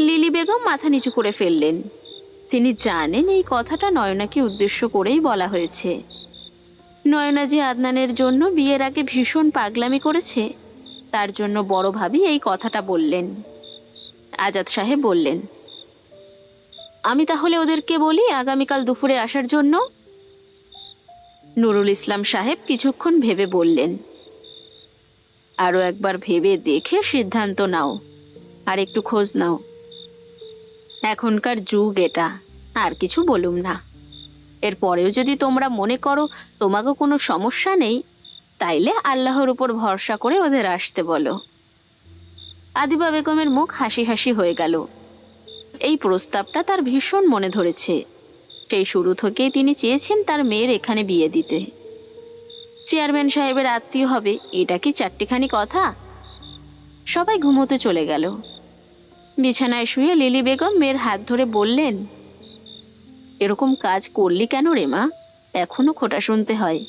লিলি বেগম মাথা নিচু করে ফেললেন। তিনি জানেন এই কথাটা নয়নাকে উদ্দেশ্য করেই বলা হয়েছে। নয়না যে আদনানের জন্য বিয়ের আগে ভীষণ পাগলামি করেছে, তার জন্য বড় ভাবি এই কথাটা বললেন। আজাদ সাহেব বললেন, আমি তাহলে ওদেরকে বলি আগামীকাল দুপুরে আসার জন্য। নুরুল ইসলাম সাহেব কিছুক্ষণ ভেবে বললেন, আরও একবার ভেবে দেখে সিদ্ধান্ত নাও, আর একটু খোঁজ নাও। এখনকার যুগ এটা, আর কিছু বলুম না। এরপরেও যদি তোমরা মনে করো তোমাকে কোনো সমস্যা নেই, তাইলে আল্লাহর উপর ভরসা করে ওদের আসতে বলো। আদিবা বেগমের মুখ হাসি হাসি হয়ে গেল। এই প্রস্তাবটা তার ভীষণ মনে ধরেছে। সেই শুরু থেকেই তিনি চেয়েছেন তার মেয়ের এখানে বিয়ে দিতে। চেয়ারম্যান সাহেবের আত্মীয় হবে, এটা কি 4টিখানি কথা? সবাই ঘুমোতে চলে গেল। বিছানায় শুয়ে লিলি বেগম মেয়ের হাত ধরে বললেন, এরকম কাজ করলি কেন রে মা? এখনো খোটা শুনতে হয়।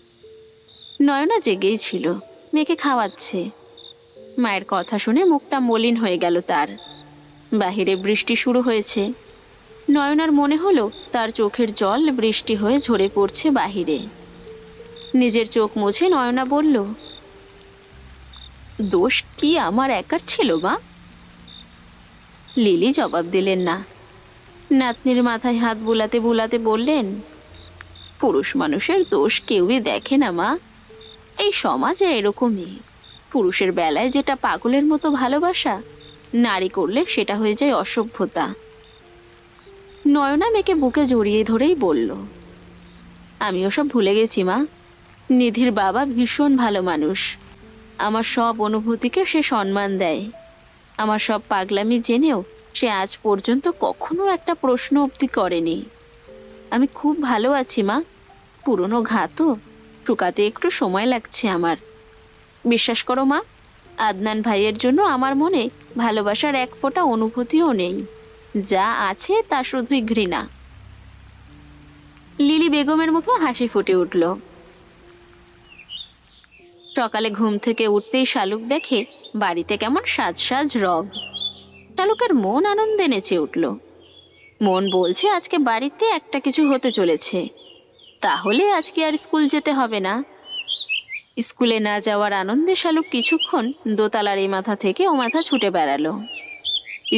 নয়না জেগেই ছিল, মেয়েকে খাওয়াচ্ছে। মায়ের কথা শুনে মুখটা মলিন হয়ে গেল তার। বাহিরে বৃষ্টি শুরু হয়েছে। নয়নার মনে হলো তার চোখের জল বৃষ্টি হয়ে ঝরে পড়ছে বাহিরে। নিজের চোখ মুছে নয়না বলল, দোষ কি আমার একার ছিল মা? লিলি জবাব দিলেন না। নাতনির মাথায় হাত বুলাতে বুলাতে বললেন, পুরুষ মানুষের দোষ কেউই দেখে না মা। এই সমাজে এরকমই। পুরুষের বেলায় যেটা পাগলের মতো ভালোবাসা, নারী করলে সেটা হয়ে যায় অসভ্যতা। নয়না মেয়েকে বুকে জড়িয়ে ধরেই বলল, আমি ওসব ভুলে গেছি মা। নিধির বাবা ভীষণ ভালো মানুষ। আমার সব অনুভূতিকে সে সম্মান দেয়। আমার সব পাগলামি জেনেও সে আজ পর্যন্ত কখনো একটা প্রশ্ন অবধি করেনি। আমি খুব ভালো আছি মা। পুরনো ঘাতও শুকাতে একটু সময় লাগছে আমার। বিশ্বাস করো মা, আদনান ভাইয়ের জন্য আমার মনে ভালোবাসার এক ফোঁটা অনুভূতিও নেই। যা আছে তা শুধুই ঘৃণা। লিলি বেগমের মুখে হাসি ফুটে উঠল। সকালে ঘুম থেকে উঠতেই শালুক দেখে বাড়িতে কেমন সাজ সাজ রব। শালুকের মন আনন্দে নেচে উঠল। মন বলছে আজকে বাড়িতে একটা কিছু হতে চলেছে, তাহলে আজকে আর স্কুল যেতে হবে না। স্কুলে না যাওয়ার আনন্দে শালুক কিছুক্ষণ দোতলার এই মাথা থেকে ও মাথা ছুটে বেড়ালো।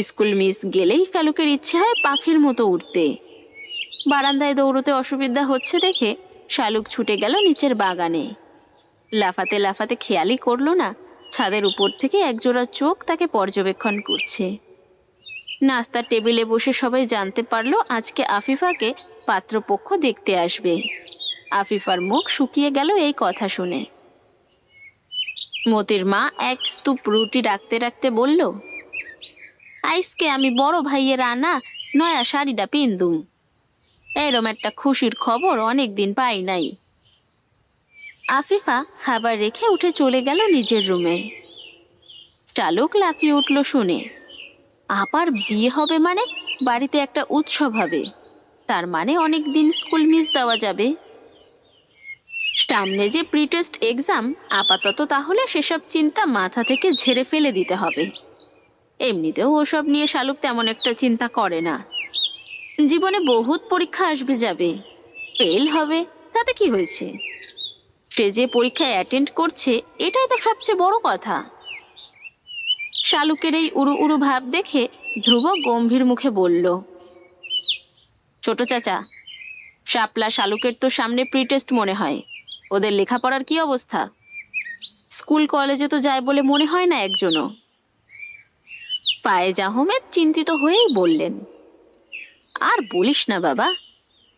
স্কুল মিস গেলেই শালুকের ইচ্ছে হয় পাখির মতো উঠতে। বারান্দায় দৌড়তে অসুবিধা হচ্ছে দেখে শালুক ছুটে গেল নিচের বাগানে। লাফাতে লাফাতে খেয়ালই করলো না ছাদের উপর থেকে একজোড়া চোখ তাকে পর্যবেক্ষণ করছে। নাস্তার টেবিলে বসে সবাই জানতে পারলো আজকে আফিফাকে পাত্রপক্ষ দেখতে আসবে। আফিফার মুখ শুকিয়ে গেল এই কথা শুনে। মতির মা এক স্তূপ রুটি রাখতে রাখতে বলল, আইসকে আমি বড় ভাইয়ের আনা নয়া শাড়িটা পিন্দুম। এরম একটা খুশির খবর অনেক দিন পাই নাই। আফিফা খাবার রেখে উঠে চলে গেল নিজের রুমে। চালক লাফিয়ে উঠল শুনে। আবার বিয়ে হবে মানে বাড়িতে একটা উৎসব হবে, তার মানে অনেক দিন স্কুল মিস দেওয়া যাবে। সামনে যে প্রি টেস্ট এক্সাম, আপাতত তাহলে সেসব চিন্তা মাথা থেকে ঝেড়ে ফেলে দিতে হবে। এমনিতেও ওসব নিয়ে শালুক তেমন একটা চিন্তা করে না। জীবনে বহুত পরীক্ষা আসবে যাবে, ফেল হবে তাতে কি হয়েছে? সে যে পরীক্ষায় অ্যাটেন্ড করছে এটাই তো সবচেয়ে বড় কথা। শালুকের এই উড়ু উড়ু ভাব দেখে ধ্রুব গম্ভীর মুখে বলল, ছোট চাচা, শাপলা শালুকের তো সামনে প্রি টেস্ট মনে হয়। ওদের লেখাপড়ার কি অবস্থা? স্কুল কলেজে তো যায় বলে মনে হয় না একজনও। ফায়েজ আহমেদ চিন্তিত হয়েই বললেন, আর বলিস না বাবা,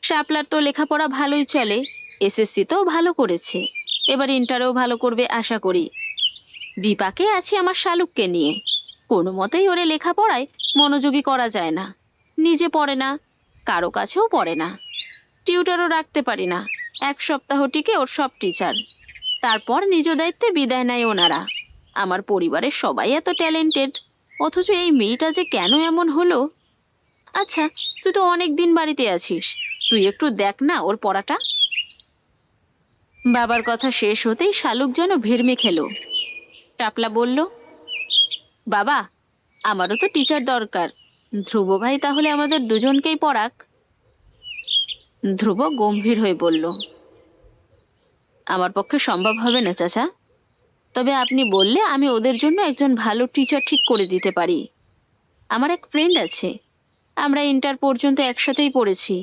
শাপলার তো লেখাপড়া ভালোই চলে। এসএসসিতেও ভালো করেছে, এবার ইন্টারেও ভালো করবে আশা করি। বিপাকে আছি আমার শালুককে নিয়ে। কোনো মতেই ওরে লেখাপড়ায় মনোযোগী করা যায় না। নিজে পড়ে না, কারো কাছেও পড়ে না। টিউটারও রাখতে পারি না। এক সপ্তাহ টিকে ওর সব টিচার, তারপর নিজ দায়িত্বে বিদায় নেয় ওনারা। আমার পরিবারের সবাই এত ট্যালেন্টেড, অথচ এই মেয়েটা যে কেন এমন হলো। আচ্ছা, তুই তো অনেক দিন বাড়িতে আছিস, তুই একটু দেখ না ওর পড়াটা। বাবার কথা শেষ হতেই শালুক যেন ভিড়মে খেলো। টাপলা বলল, বাবা, আমারও তো টিচার দরকার। ধ্রুব ভাই তাহলে আমাদের দুজনকেই পড়াক। ধ্রুব গম্ভীর হয়ে বলল, আমার পক্ষে সম্ভব হবে না চাচা, তবে আপনি বললে আমি ওদের জন্য একজন ভালো টিচার ঠিক করে দিতে পারি। আমার এক ফ্রেন্ড আছে, আমরা ইন্টার পর্যন্ত একসাথেই পড়েছি,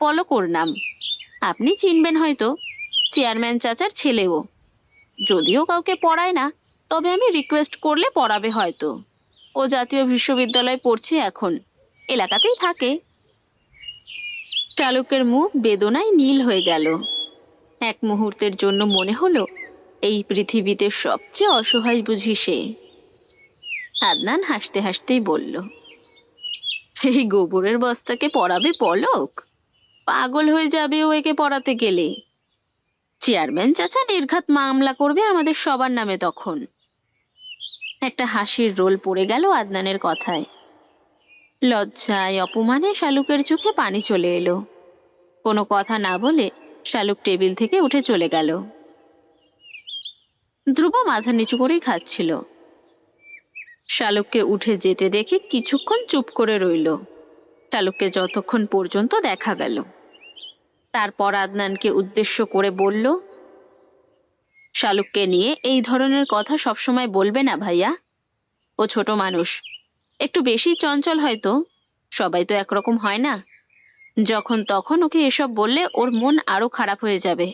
পলকর নাম। আপনি চিনবেন হয়তো, চেয়ারম্যান চাচার ছেলেও। যদিও কাউকে পড়ায় না, তবে আমি রিকোয়েস্ট করলে পড়াবে হয়তো। ও জাতীয় বিশ্ববিদ্যালয়ে পড়ছে এখন, এলাকাতেই থাকে। চালকের মুখ বেদনায় নীল হয়ে গেল। এক মুহূর্তের জন্য মনে হলো এই পৃথিবীতে সবচেয়ে অসহায় বুঝি সে। আদনান হাসতে হাসতেই বলল, এই গোবরের বস্তাকে পড়াবে পলক? পাগল হয়ে যাবে ও একে পড়াতে গেলে। চেয়ারম্যান চাচা নির্ঘাত মামলা করবে আমাদের সবার নামে তখন। একটা হাসির রোল পড়ে গেল আদনানের কথায়। লজ্জায় অপমানে শালুকের চোখে পানি চলে এলো। কোনো কথা না বলে শালুক টেবিল থেকে উঠে চলে গেল। ধ্রুব মাথা নিচু করেই খাচ্ছিল। শালুককে উঠে যেতে দেখে কিছুক্ষণ চুপ করে রইল। শালুককে যতক্ষণ পর্যন্ত দেখা গেল। তারপর আদনানকে উদ্দেশ্য করে বলল, শালুককে নিয়ে এই ধরনের কথা সবসময় বলবে না ভাইয়া। ও ছোট মানুষ, একটু বেশি চঞ্চল হয়তো, সবাই তো একরকম হয় না। যখন তখন ওকে এসব বললে ওর মন আরো খারাপ হয়ে যাবে।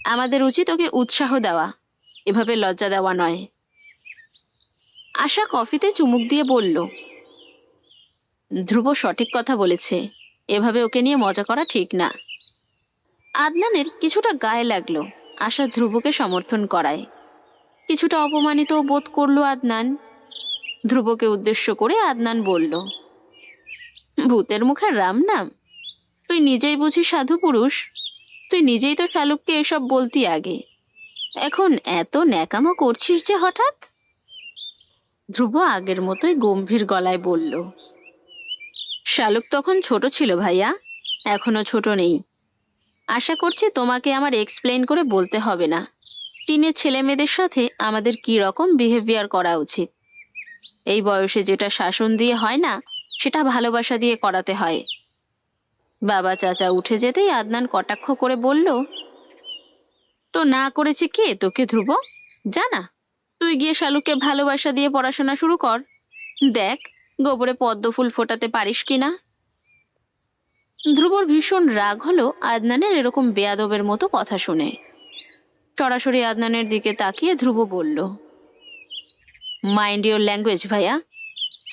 আমাদের উচিত ওকে উৎসাহ দেওয়া, এভাবে লজ্জা দেওয়া নয়। আশা কফিতে চুমুক দিয়ে বলল, ধ্রুব সঠিক কথা বলেছে, এভাবে ওকে নিয়ে মজা করা ঠিক না। আদনানের কিছুটা গায়ে লাগলো আশা ধ্রুবকে সমর্থন করায়। কিছুটা অপমানিত বোধ করলো আদনান। ধ্রুবকে উদ্দেশ্য করে আদনান বলল, ভূতের মুখে রাম নাম, তুই নিজেই বুঝি সাধু পুরুষ, তুই নিজেই তো শালুককে এসব বলতি আগে, এখন এত ন্যাকামো করছিস যে হঠাৎ? ধ্রুব আগের মতোই গম্ভীর গলায় বলল, শালুক তখন ছোট ছিল ভাইয়া, এখনো ছোট নেই। আশা করছি তোমাকে আমার এক্সপ্লেইন করে বলতে হবে না টিনের ছেলে মেয়েদের সাথে আমাদের কি রকম বিহেভিয়ার করা উচিত। এই বয়সে যেটা শাসন দিয়ে হয় না, সেটা ভালোবাসা দিয়ে করাতে হয়। বাবা চাচা উঠে যেতেই আদনান কটাক্ষ করে বলল, তো না করেছে কে তোকে ধ্রুব? জানা, তুই গিয়ে শালুককে ভালোবাসা দিয়ে পড়াশোনা শুরু কর, দেখ গোবরে পদ্ম ফুল ফোটাতে পারিস কিনা। ধ্রুবর ভীষণ রাগ হলো আদনানের এরকম বেয়াদবের মতো কথা শুনে। সরাসরি আদনানের দিকে তাকিয়ে ধ্রুব বলল, মাইন্ড ইওর ল্যাঙ্গুয়েজ ভাইয়া।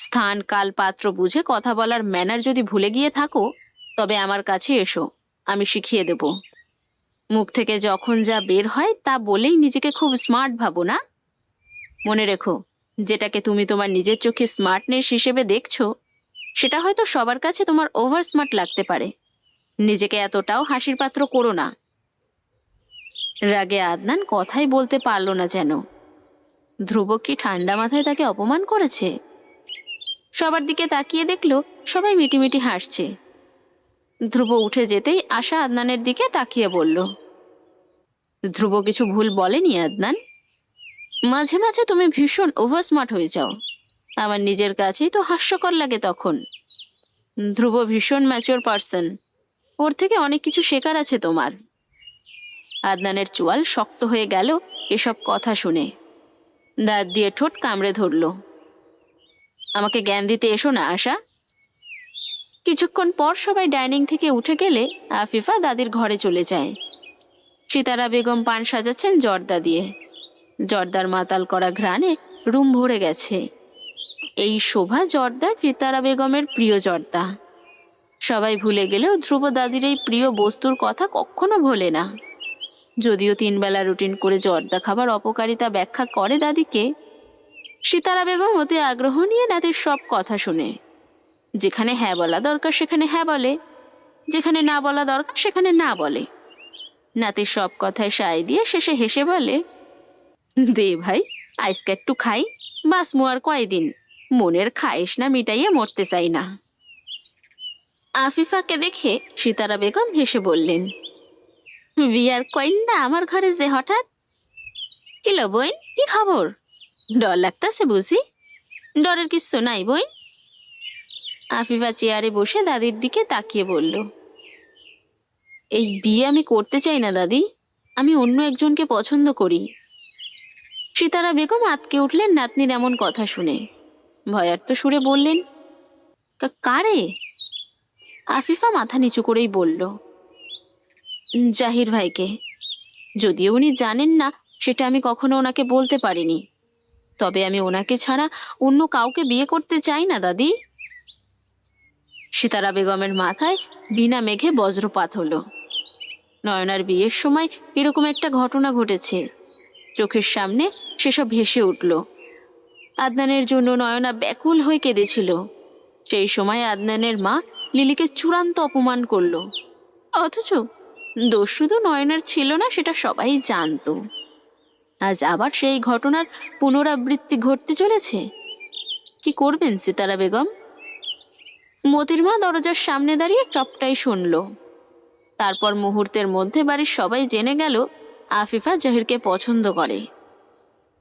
স্থান কাল পাত্র বুঝে কথা বলার ম্যানার যদি ভুলে গিয়ে থাকো, তবে আমার কাছে এসো, আমি শিখিয়ে দেব। মুখ থেকে যখন যা বের হয় তা বলেই নিজেকে খুব স্মার্ট ভাবো না? মনে রেখো, যেটাকে তুমি তোমার নিজের চোখে স্মার্টনেস হিসেবে দেখছো, সেটা হয়তো সবার কাছে তোমার ওভার স্মার্ট লাগতে পারে। নিজেকে এতটাও হাসির পাত্র করো না। রাগে আদনান কথাই বলতে পারল না যেন। ধ্রুব কি ঠান্ডা মাথায় তাকে অপমান করেছে? সবার দিকে তাকিয়ে দেখলো সবাই মিটিমিটি হাসছে। ধ্রুব উঠে যেতেই আশা আদনানের দিকে তাকিয়ে বলল, ধ্রুব কিছু ভুল বলেনি আদনান। মাঝে মাঝে তুমি ভীষণ ওভার স্মার্ট হয়ে যাও, আমার নিজের কাছেই তো হাস্যকর লাগে তখন। ধ্রুব ভীষণ ম্যাচিওর পার্সন, ওর থেকে অনেক কিছু শেখার আছে তোমার। আদনানের চোয়াল শক্ত হয়ে গেল এসব কথা শুনে। দাঁত দিয়ে ঠোঁট কামড়ে ধরল। আমাকে জ্ঞান দিতে এসো না আশা। কিছুক্ষণ পর সবাই ডাইনিং থেকে উঠে গেলে আফিফা দাদির ঘরে চলে যায়। সিতারা বেগম পান সাজাচ্ছেন জর্দা দিয়ে। জর্দার মাতাল করা ঘ্রাণে রুম ভরে গেছে। এই শোভা জর্দা সিতারা বেগমের প্রিয় জর্দা। সবাই ভুলে গেলেও ধ্রুব দাদির এই প্রিয় বস্তুর কথা কখনো ভোলে না। যদিও 3 বেলা রুটিন করে জর্দা খাবার অপকারিতা ব্যাখ্যা করে দাদিকে, সিতারা বেগম অতি আগ্রহ নিয়ে নাতির সব কথা শুনে। যেখানে হ্যাঁ বলা দরকার সেখানে হ্যাঁ বলে, যেখানে না বলা দরকার সেখানে না বলে। নাতির সব কথায় সায় দিয়ে শেষে হেসে বলে, দে ভাই, আইসকা একটু খাই, বাস মু আর কয়দিন, মনের খায়েশ না মিটাইয়ে মরতে চাই না। আফিফাকে দেখে সিতারা বেগম হেসে বললেন, বিয়ার কইন্না আমার ঘরে যে হঠাৎ? কিলো বইন, কি খবর? ডর লাগতাছে বুঝি? ডরের কিচ্ছু নাই বইন। আফিফা চেয়ারে বসে দাদির দিকে তাকিয়ে বলল, এই বিয়ে আমি করতে চাই না দাদি, আমি অন্য একজনকে পছন্দ করি। সিতারা বেগম আতকে উঠলেন নাতনির এমন কথা শুনে। ভয়ার্ত সুরে বললেন, কারে? আফিফা মাথা নিচু করেই বলল, জাহির ভাইকে। যদিও উনি জানেন না, সেটা আমি কখনো ওনাকে বলতে পারিনি, তবে আমি ওনাকে ছাড়া অন্য কাউকে বিয়ে করতে চাই না দাদি। সিতারা বেগমের মাথায় বিনা মেঘে বজ্রপাত হলো। নয়নার বিয়ের সময় এরকম একটা ঘটনা ঘটেছে, চোখের সামনে সেসব ভেসে উঠল। আদনানের জন্য নয়না ব্যাকুল হয়ে কেঁদেছিল। সেই সময় আদনানের মা লিলিকে চূড়ান্ত অপমান করলো, অথচ দোষ শুধু নয়নার ছিল না সেটা সবাই জানতো। আজ আবার সেই ঘটনার পুনরাবৃত্তি ঘটতে চলেছে। কি করবেন সিতারা বেগম? মতির মা দরজার সামনে দাঁড়িয়ে সবটাই শুনল। তারপর মুহূর্তের মধ্যে বাড়ির সবাই জেনে গেল আফিফা জাহিরকে পছন্দ করে।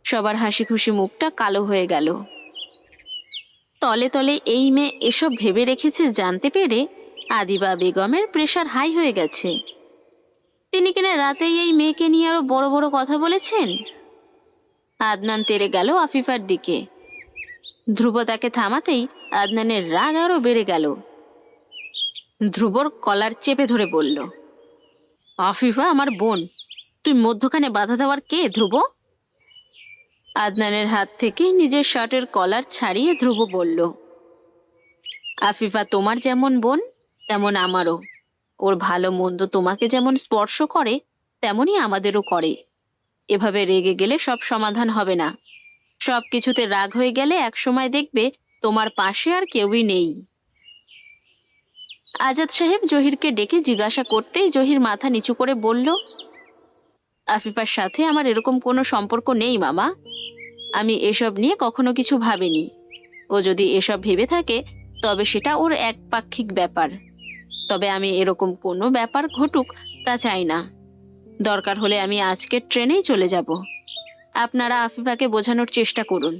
সবার হাসি খুশি মুখটা কালো হয়ে গেল। তলে তলে এই মেয়ে এসব ভেবে রেখেছে জানতে পেরে আদিবা বেগমের প্রেশার হাই হয়ে গেছে। তিনি কিনা রাতেই এই মেয়েকে নিয়ে আরো বড় বড় কথা বলেছেন। আদনান তেড়ে গেল আফিফার দিকে। ধ্রুব তাকে থামাতেই আদনানের রাগ আরো বেড়ে গেল। ধ্রুবর কলার চেপে ধরে বলল, আফিফা আমার বোন, তুই মধ্যখানে বাধা দেওয়ার কে ধ্রুব? আদনানের হাত থেকে নিজের শার্টের কলার ছাড়িয়ে ধ্রুব বলল, আফিফা তোমার যেমন বোন তেমন আমারও। ওর ভালো মন্দ তোমাকে যেমন স্পর্শ করে তেমনই আমাদেরও করে। এভাবে রেগে গেলে সব সমাধান হবে না। সব কিছুতে রাগ হয়ে গেলে একসময় দেখবে তোমার পাশে আর কেউই নেই। আজাদ সাহেব জহিরকে ডেকে জিজ্ঞাসা করতেই জহির মাথা নিচু করে বলল, আফিফার সাথে আমার এরকম কোনো সম্পর্ক নেই মামা। আমি এসব নিয়ে কখনো কিছু ভাবিনি। ও যদি এসব ভেবে থাকে তবে সেটা ওর একপাক্ষিক ব্যাপার। তবে আমি এরকম কোনো ব্যাপার ঘটুক তা চাই না। দরকার হলে আমি আজকের ট্রেনেই চলে যাব। আপনারা আফিফাকে বোঝানোর চেষ্টা করুন।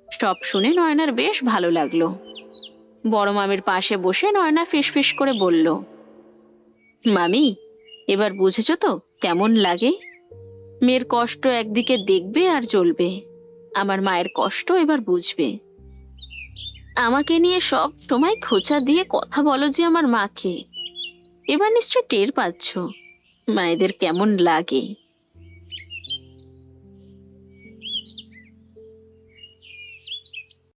সব শুনে নয়নার বেশ ভালো লাগলো। বড় মামির পাশে বসে নয়না ফিসফিস করে বলল, মামি এবার বুঝেছো তো কেমন লাগে? মেয়ের কষ্ট একদিকে দেখবে আর জ্বলবে। আমার মায়ের কষ্ট এবার বুঝবে। আমাকে নিয়ে সব সময় খোঁচা দিয়ে কথা বলো যে আমার মাকে। এবার নিশ্চয় টের পাচ্ছ মায়েদের কেমন লাগে।